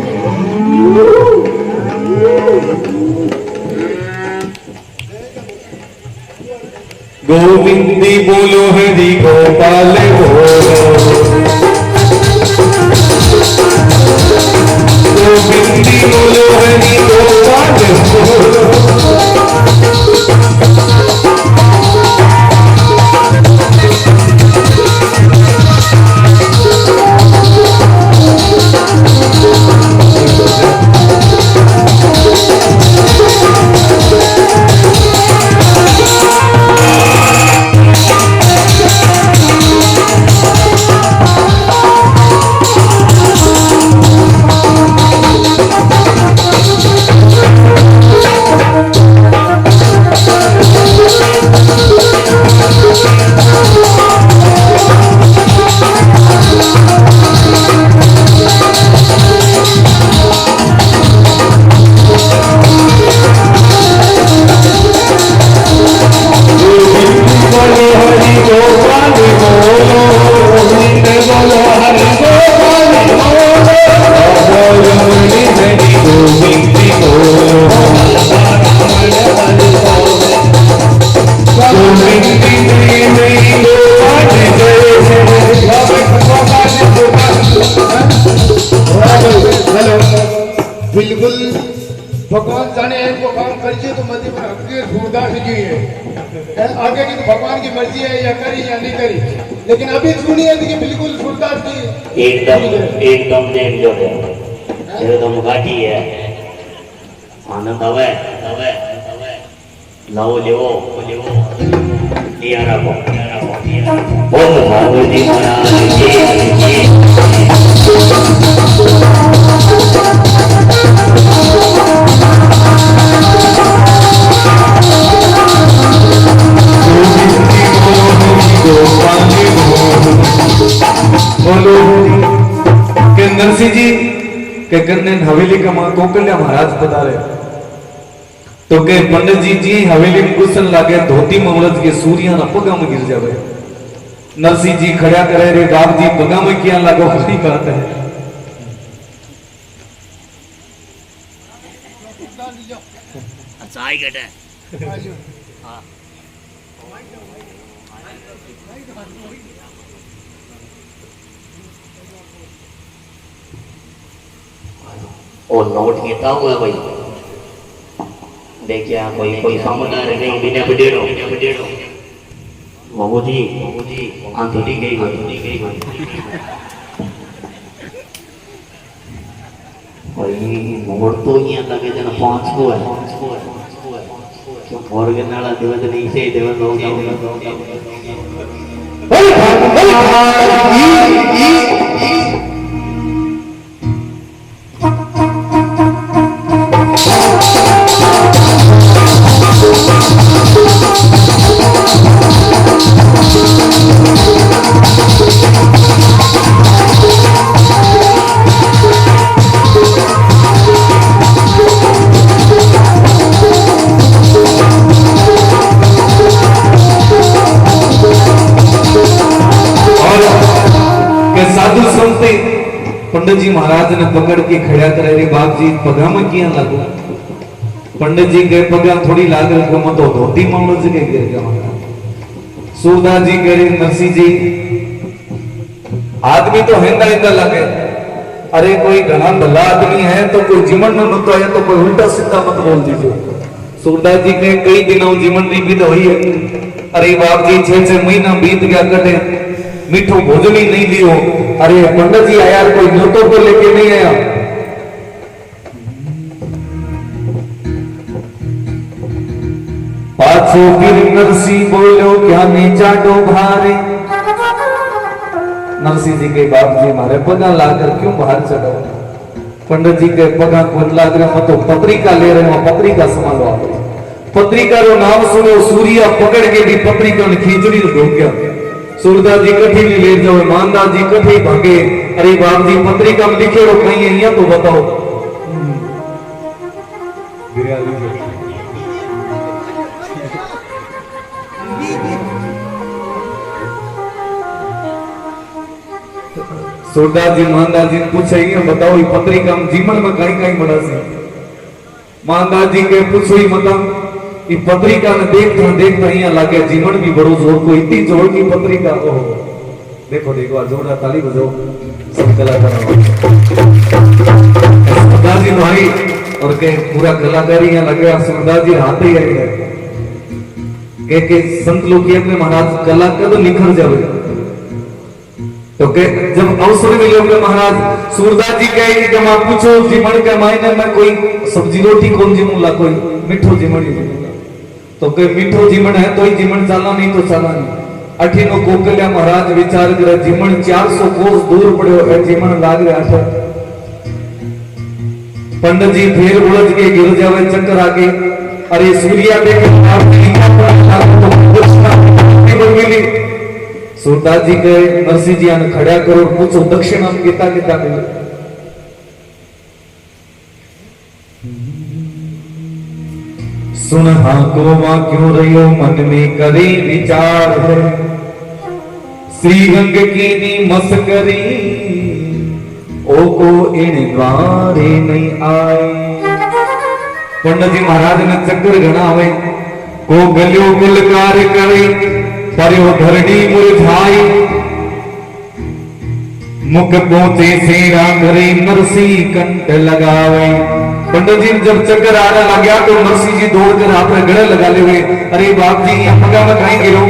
गोविंदी बोलो हरि गोपाल बोलो गोविंदी बोलो हरि गोपाल बोलो बिल्कुल भगवान जाने इनको काम करिए तो मध्य में हक सूरदास जी है आगे की तो भगवान की मर्जी है या करी या नहीं करी लेकिन अभी सुनिए कि बिल्कुल सूरदास जी एकदम देख लो एकदम घाटी है आनंद आवे लाओ लेवो लिया रखो ओम भगवती महाराज की કે કન્ને હવેલી કમાં કોકલ્યા મહારાજ પધારે तो के पंडित जी हवेली में घुसन लागे धोती में उलझ के सूर्य ना पगा में गिर जावे नरसिंह जी खड़ा करे रे बाप जी पगा में क्या लागो खरी बात है चाय कटे और नोट घेता हुआ भाई देखिए कोई समझदार नहीं बिना बडेड़ो बाबूजी आंधुरी गई भाई मोड़ तो यहाँ लगे जना 5 को है मोड़ के नाला देवत नहीं से देवत होगा पंडित जी महाराज ने पकड़ के खड़ा करे रे बाप जी पगा में क्या लागो पंडित जी के पगा थोड़ी लाग रखो मत तो धोती मामलो जी के गिर गया सूरदास जी कह रहे नरसिंह जी आदमी तो हेंदा हेंदा लगे अरे कोई घना भला आदमी है तो कोई जीवन में मत आया तो कोई उल्टा सीधा मत बोल दीजिए सूरदास जी के कई दिनों जीवन की विध हुई है अरे बाप जी 6 महीना बीत गया कटे मीठो भोजन ही नहीं लियो अरे पंडित जी आया कोई न्योतो को लेके नहीं आया पाछो फिर नरसिंह बोलो क्या नीचा भारे नरसिंह जी के बाप जी मारे पगा लाकर क्यों बाहर चढ़ो पंडित जी के पगा को लाग रहे मत तो पत्रिका ले रहे हो पत्रिका संभालो आप पत्रिका रो नाम सुनो सूर्य पकड़ के भी पत्रिका ने खींचड़ी ढो गया सूरदास जी कठी नहीं ले जाओ मानदास जी कठी भागे अरे बाप जी पत्रिका में लिखे रो कहीं है तो बताओ सूरदास जी मानदास जी पूछे बताओ ये पत्रिका में जीवन में कहीं कहीं बड़ा से मानदास जी के पूछो ही मता ये पत्रिका ने देखता यहाँ लागे जीवन भी बड़ो जोर को इतनी जोर की पत्रिका ओह देखो देखो जोरदार ताली बजाओ सब कलाकार सूरदास जी भाई और के पूरा कलाकारी यहाँ लगे सूरदास जी हाथ ही आई है के संत लोग में महाराज कला कद निखर जावे तो के जब अवसर मिले होंगे महाराज सूरदास जी कहे कि मैं पूछो जीवन के मायने में कोई सब्जी रोटी कौन जीमुला कोई मिठो जीवन तो के मिठो जीवन है तो ही जीवन चला नहीं तो चला नहीं अठीनो कोकल्या महाराज विचार करे जीवन 400 कोस दूर पड़ो है जीवन लाग रहा है पंडित जी फिर उलझ के गिर जावे चक्कर आके अरे सूर्या देखे मिली सूरदास जी के नरसिंह जी ने खड़ा करो पूछो दक्षिणा में कितना कितना मिले सुन हाँ को वहां क्यों रहियो मन में करे विचार है श्री गंग की नी मस्करी ओ को इन द्वारे नहीं आए पंडित जी महाराज ने चक्कर घना हुए को गलियो गुलकार करे पर्यो धरणी मुरझाई मुख पहुंचे सेरा करे नरसिंह कंठ लगावे पंडित जी जब चक्कर आने लग गया तो नरसिंह जी दौड़कर हाथ में गले लगा ले हुए अरे बाप जी पगा में कहीं गिरो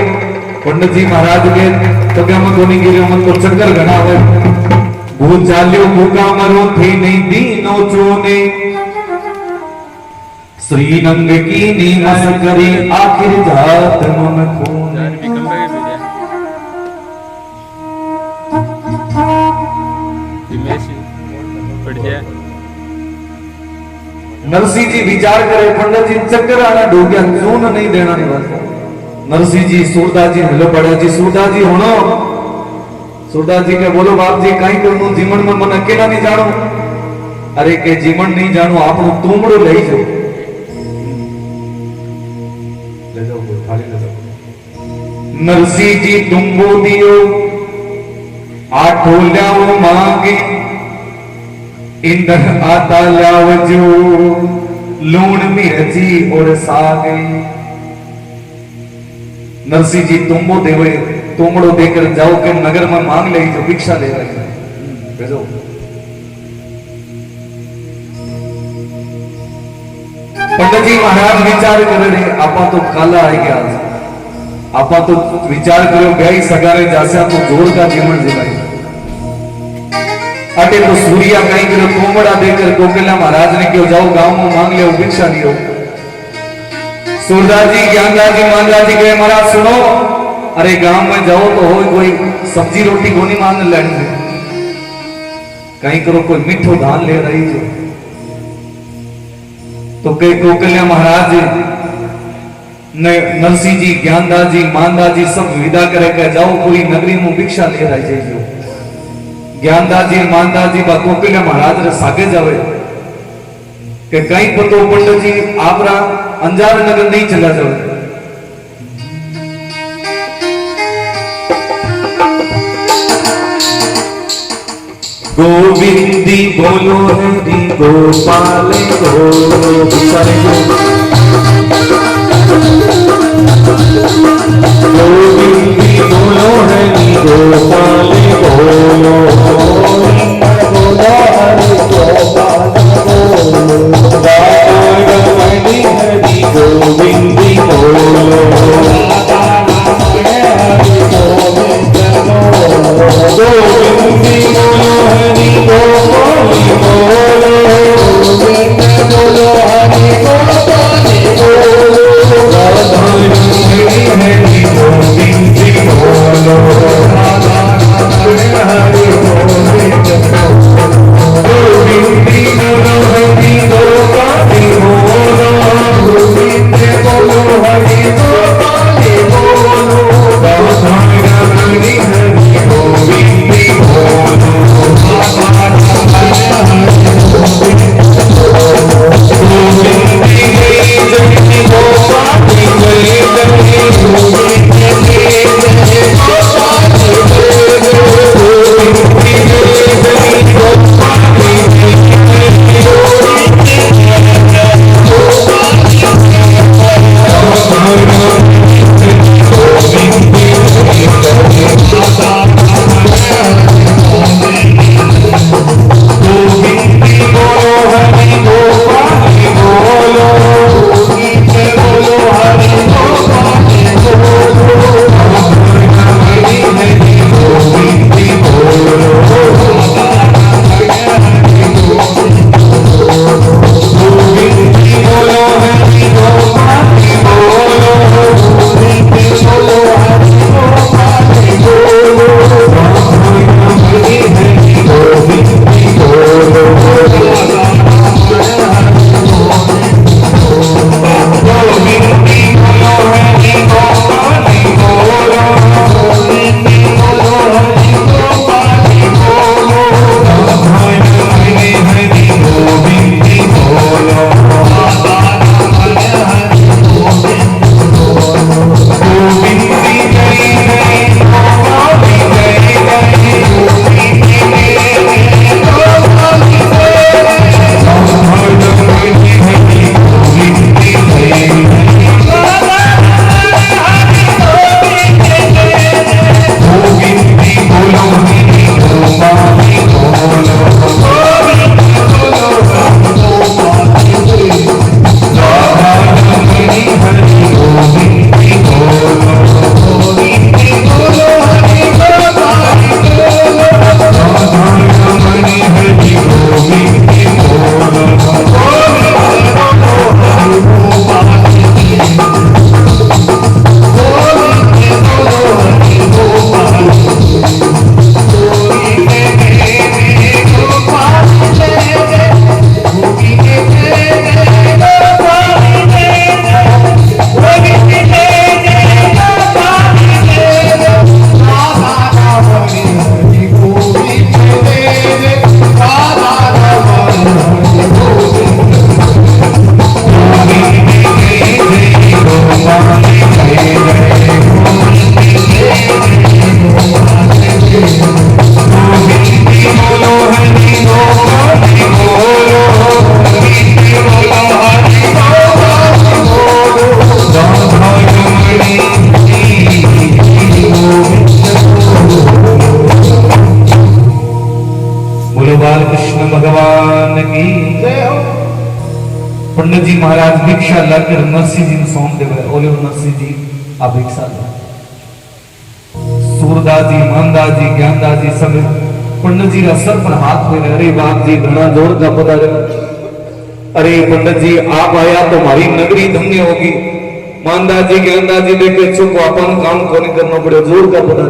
पंडित जी महाराज के पगा में तो नहीं गिरो मन तो चक्कर घना हुए भू चाल्यो भूखा मरो थी नहीं दीनो चोने श्रीनंग की नीमस करी आखिर जात मन खून नरसिंह जी विचार करे पंडित जी चक्कर आना डूब गया क्यों नहीं देना नहीं बस नरसिंह जी सूरदास जी मिलो पड़े जी सूरदास जी होनो सूरदास जी के बोलो बाप जी कहीं करूं जीवन में मन अकेला नहीं जानो अरे के जीवन नहीं जानो आपनो तूमड़ो ले जाओ कोई थाली ले जाओ नरसिंह जी तुम्बो दियो आठो ल्याओ मांगे इंदर आता ल्यावजो लूण मिर्ची और सागे नरसिंह जी तुम्बो देवे तुमड़ो देकर जाओ के नगर में मांग ले जो भिक्षा ले रही है भेजो पंडित जी महाराज विचार कर रहे आपा तो काला आई गया आपा तो विचार करो गई सगारे जासे तो जोर का जीवन जिलाई अटे तो सूर्या कहीं करो तोमड़ा देकर कोकिला महाराज ने क्यों जाओ गांव में मांग लियो भिक्षा लियो सूरदास जी ज्ञानदास जी महाराज जी कहे महाराज सुनो अरे गांव में जाओ तो हो कोई सब्जी रोटी कोनी मान लेने कहीं करो कोई मिठो धान ले रही जो तो कई कोकिला महाराज नरसिंह जी ज्ञानदास जी मानदास जी सब विदा करे के जाओ पूरी नगरी में भिक्षा ले रही जो ज्ञानदास जी मानदास जी बा कोकिला महाराज रे सागे जावे के कहीं पतो पंडित जी आपरा अंजार नगर नहीं चला जावे गोविंदी बोलो हरि गोपाल गोविंदी बोलो हरि गोपाल बोलो हरि गोविंदी बोलो गोविंदी बोलो हरि गोपाली बोलो बोलो हरि गोपाली बोलो राधा हरि गोविंदी बोलो राधा हरि महाराज भिक्षा लाकर नरसिंह जी ने सौंप देवे ओले नरसिंह जी आ भिक्षा लो सूरदास जी मानदास जी ज्ञानदास जी सब पंडित जी का सर पर हाथ में अरे बाप जी घना जोर का पता अरे पंडित जी आप आया तो हमारी नगरी धन्य होगी मानदास जी ज्ञानदास जी देखे चुप अपन काम को नहीं करना पड़े जोर का पता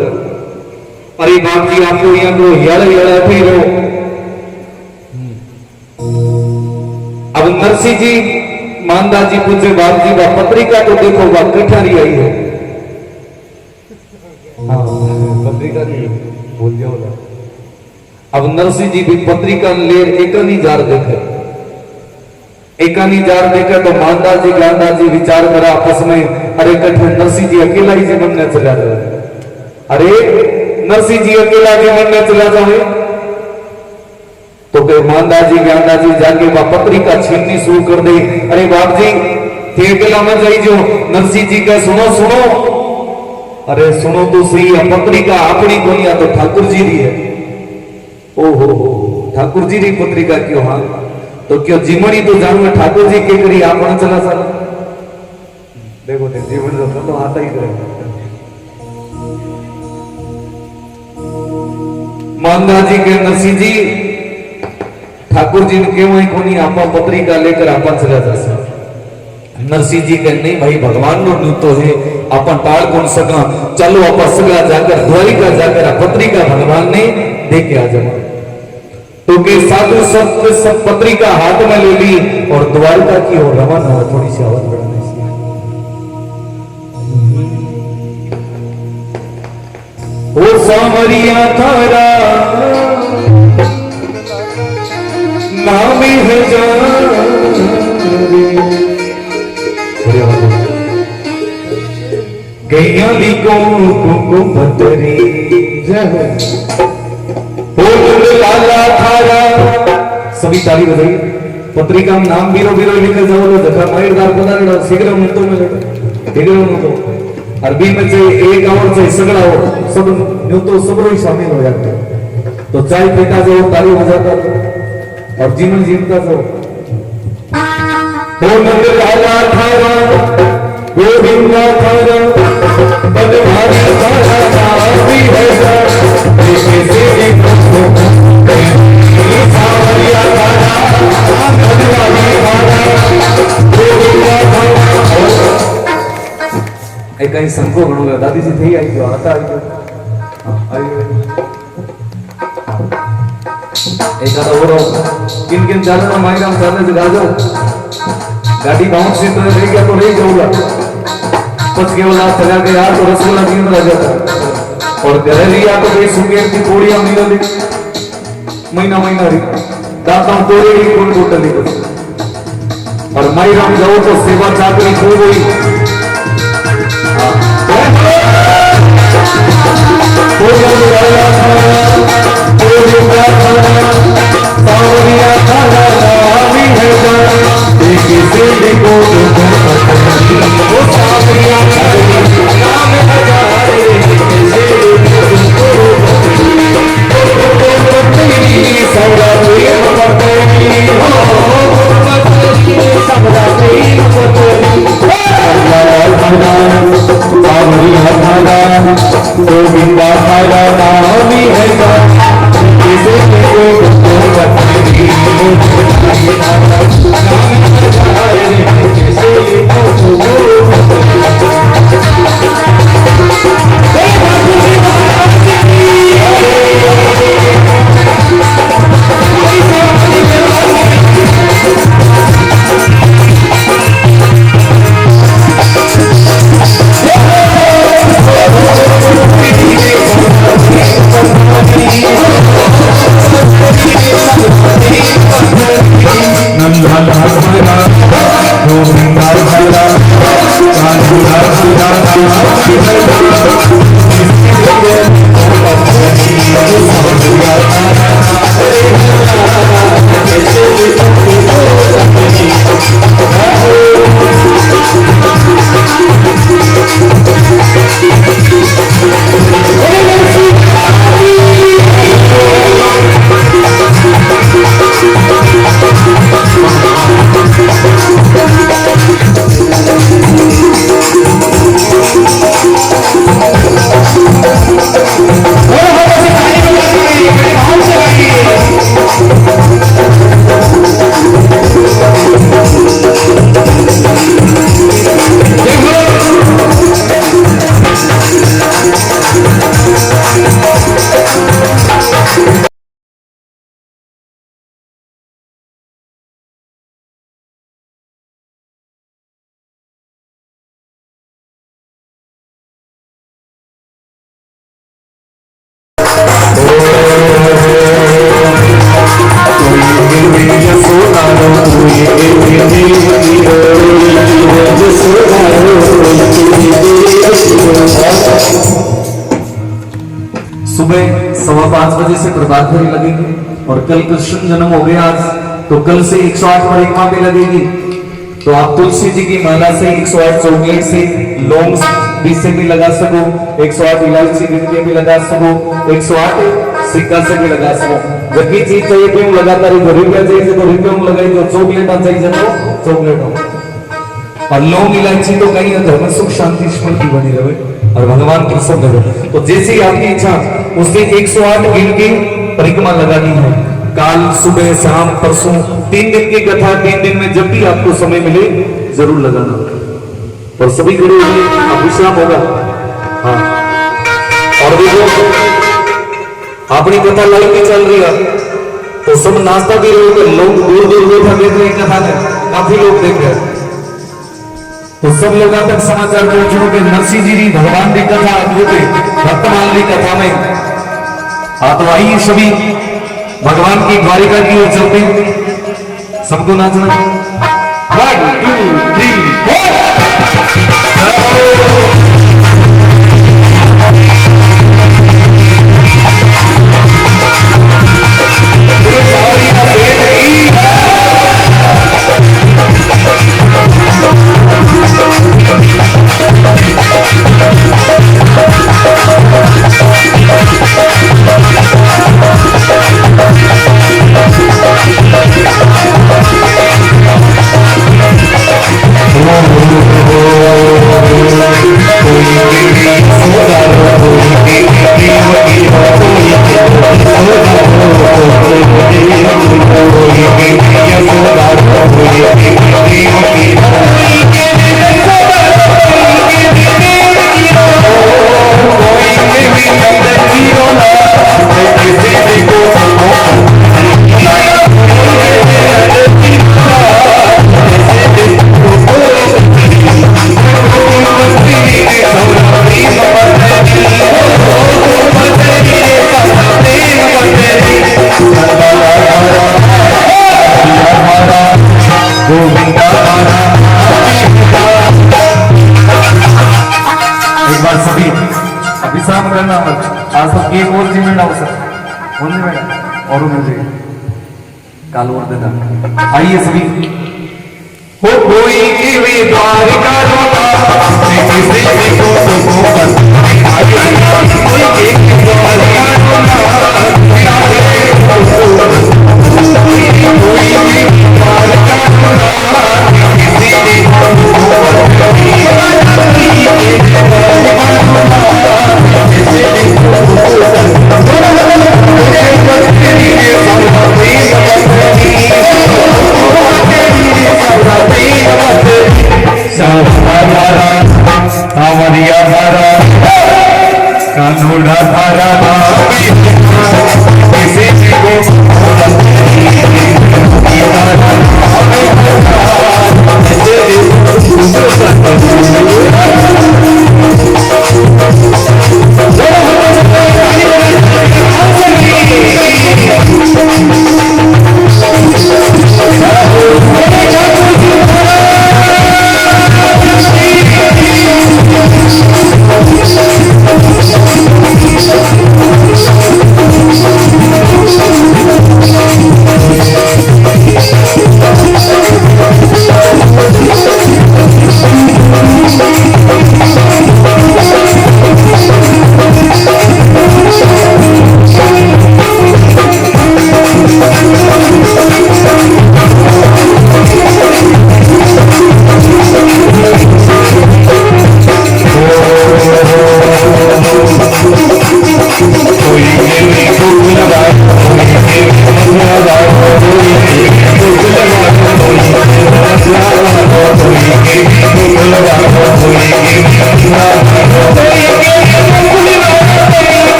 अरे बाप जी आपको यहाँ को याड़ा फिर अब नरसिंह जी मानदास जी पूछे बाप जी का पत्रिका तो देखो बात कठारी आई है हाँ पत्रिका नहीं बोल दिया होगा अब नरसिंह जी भी पत्रिका ले एकानी जार देखे तो मानदास जी ज्ञानदास जी विचार करा आपस में अरे कठिन नरसिंह जी अकेला ही जीवन में चला जाए अरे नरसिंह जी अकेला जीवन में चला जाए तो के मानदास जी ज्ञानदास जी जाके वह पत्रिका छीननी शुरू कर दे अरे बाप जी थे अकेला मत जाइए नरसिंह जी का सुनो अरे सुनो तो सही पत्रिका अपनी दुनिया तो ठाकुर जी री है ओहो ठाकुर जी री पत्रिका क्यों हाँ तो क्यों जीवनी तो जानू ठाकुर जी के करी आप चला सारा देखो जीवन तो आता ही करे मानदास जी के नरसिंह जी ठाकुर जी ने क्यों कोनी आप पत्रिका लेकर आप चला जा नरसिंह जी कहते नहीं भाई भगवान नो न्यूतो है अपन टाल कौन सका चलो आप सगला जाकर द्वारिका जाकर पत्रिका भगवान ने दे के आ जाओ तो के साधु सब पत्रिका हाथ में ले ली और द्वारिका की ओर रवाना हुआ थोड़ी सी आवाज बढ़ाने से ओ सामरिया थारा नाम है गैया को पतरी लाला थारा सभी ताली बजाई पत्रिका में नाम बीरो लिखे जाओ लो जगह माइरदार पदार शीघ्र मुंतो में शीघ्र मुंतो अरबी में से एक और से सगड़ा हो सब न्यूतो सबरो ही शामिल हो जाते तो चाय पीता जाओ ताली बजाता और जीवन जीवता जाओ तो नंद लाला थारा गोविंदा थारा बदमाश थारा नामी है जैसे से सावरिया थारा बदमाशी थारा गोविंदा थारा एक कहीं संको गणोगा दादी जी थी आई जो आता आई तो आई एक आधा और किन चालना मायराम चालने से गाजो गाड़ी बाउंस से तो रह गया तो रह जाऊंगा कुछ केवल आज चला गया तो रसगुल्ला जीवन रह जाता और घर लिया तो कोई सुकेर की गोलियां मिला दी महीना रही दाता तोड़े ही कौन बोतल ली और मायराम जाओ तो सेवा चाकरी खो गई सुबह 5:15 बजे से प्रभात फेरी लगेगी और कल कृष्ण जन्म हो गया आज, तो कल से 108 परिक्रमा भी लगेगी। तो आप तुलसी जी की माला से 108 चॉकलेट से लौंग बीज से भी लगा सको, 108 इलायची गिन के भी लगा सको, 108 सिक्का से भी लगा सको। जबकि चीज चाहिए क्यों लगातार रुपया चाहिए तो रुपया लगाई, जो चॉकलेट चाहिए तो चॉकलेट हो। और लौंग इलायची तो कहीं धर्म सुख शांति स्मृति बनी रहे और भगवान प्रसन्न रहे। तो जैसी आपकी इच्छा उसके 108 गिन की परिक्रमा लगानी है। काल सुबह शाम परसों 3 दिन की कथा, 3 दिन में जब भी आपको समय मिले जरूर लगाना। और सभी खड़े हुए अब विश्राम होगा। हाँ, और देखो अपनी कथा लाइव भी चल रही है तो सब नाश्ता भी रहे, लोग दूर दूर बैठा देख रहे कथा में, काफी लोग देख रहे हैं। तो सब लोग तक समाचार पहुंचो कि नरसिंह जी भगवान की कथा अद्भुत है, भक्तमाल की कथा में। हाँ तो आइए सभी भगवान की द्वारिका की ओर चलते, सबको नाचना। 1 2 3 4। विश्राम करना मत, आज तो केक और जिम्मेदार हो सर और मुझे काल और देना। आइए सभी। हो कोई भी द्वारिका रोता किसी को कानूड़ा धारा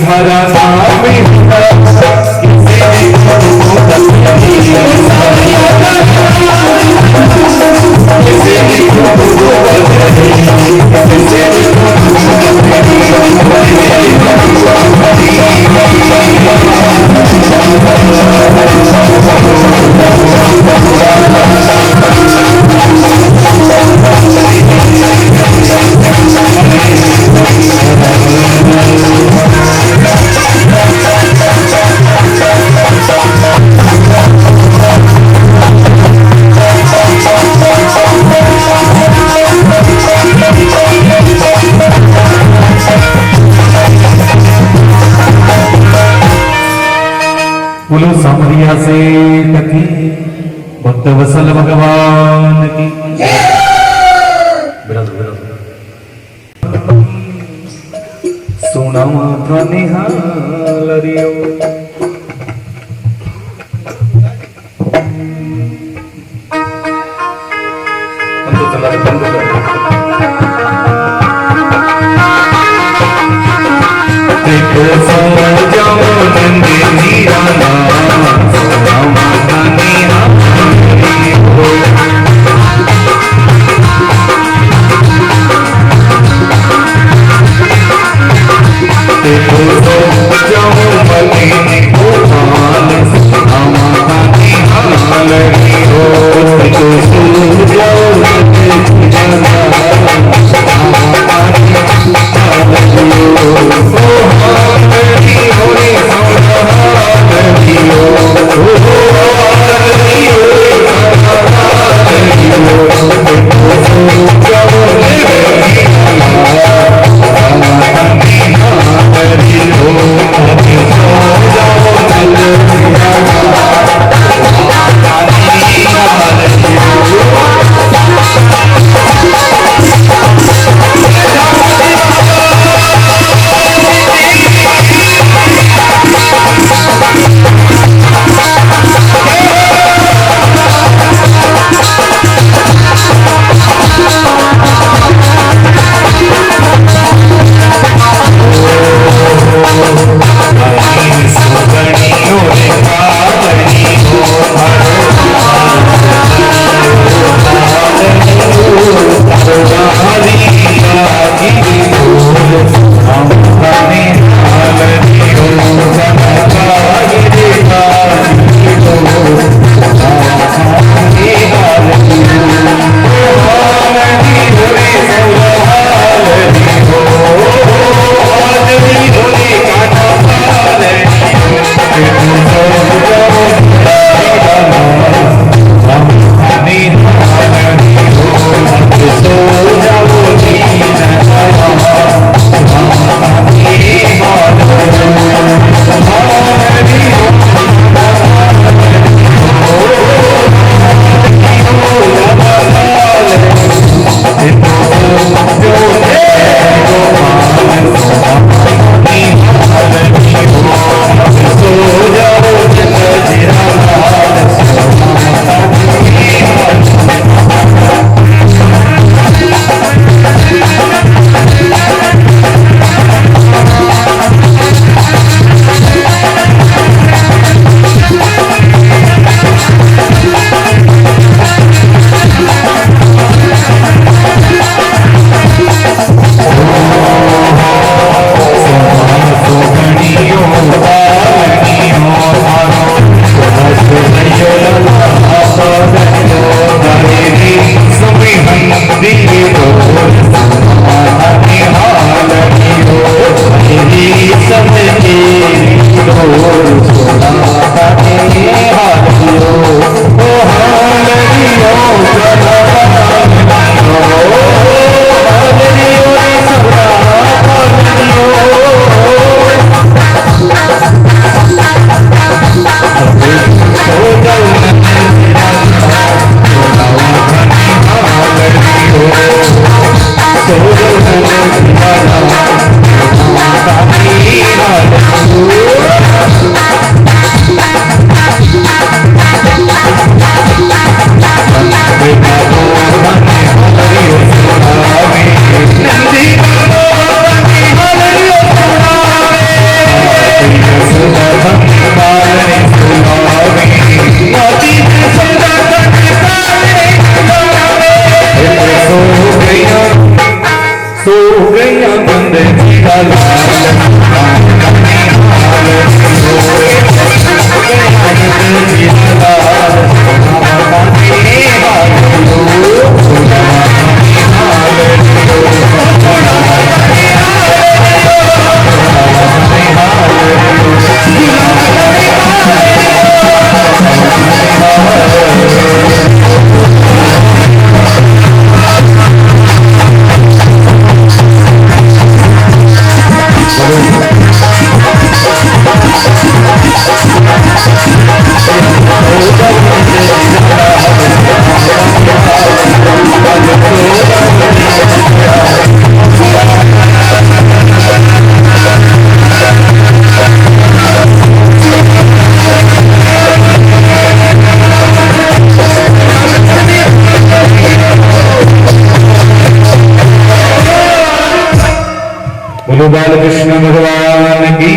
हरा नाम बोलो सामरिया से टकी भक्त वसल भगवान की सोना माथा निहाल रियो देखो सोना जाओ नंदी जीराना सोना माथा निहाल रियो सो गया बंद जीरा लाल राम कने हाल सो गया बंद जीरा लाल राम कने हाल सो बोलो बाल कृष्ण भगवान की,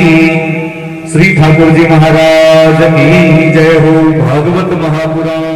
श्री ठाकुर जी महाराज की जय हो। भागवत महापुराण।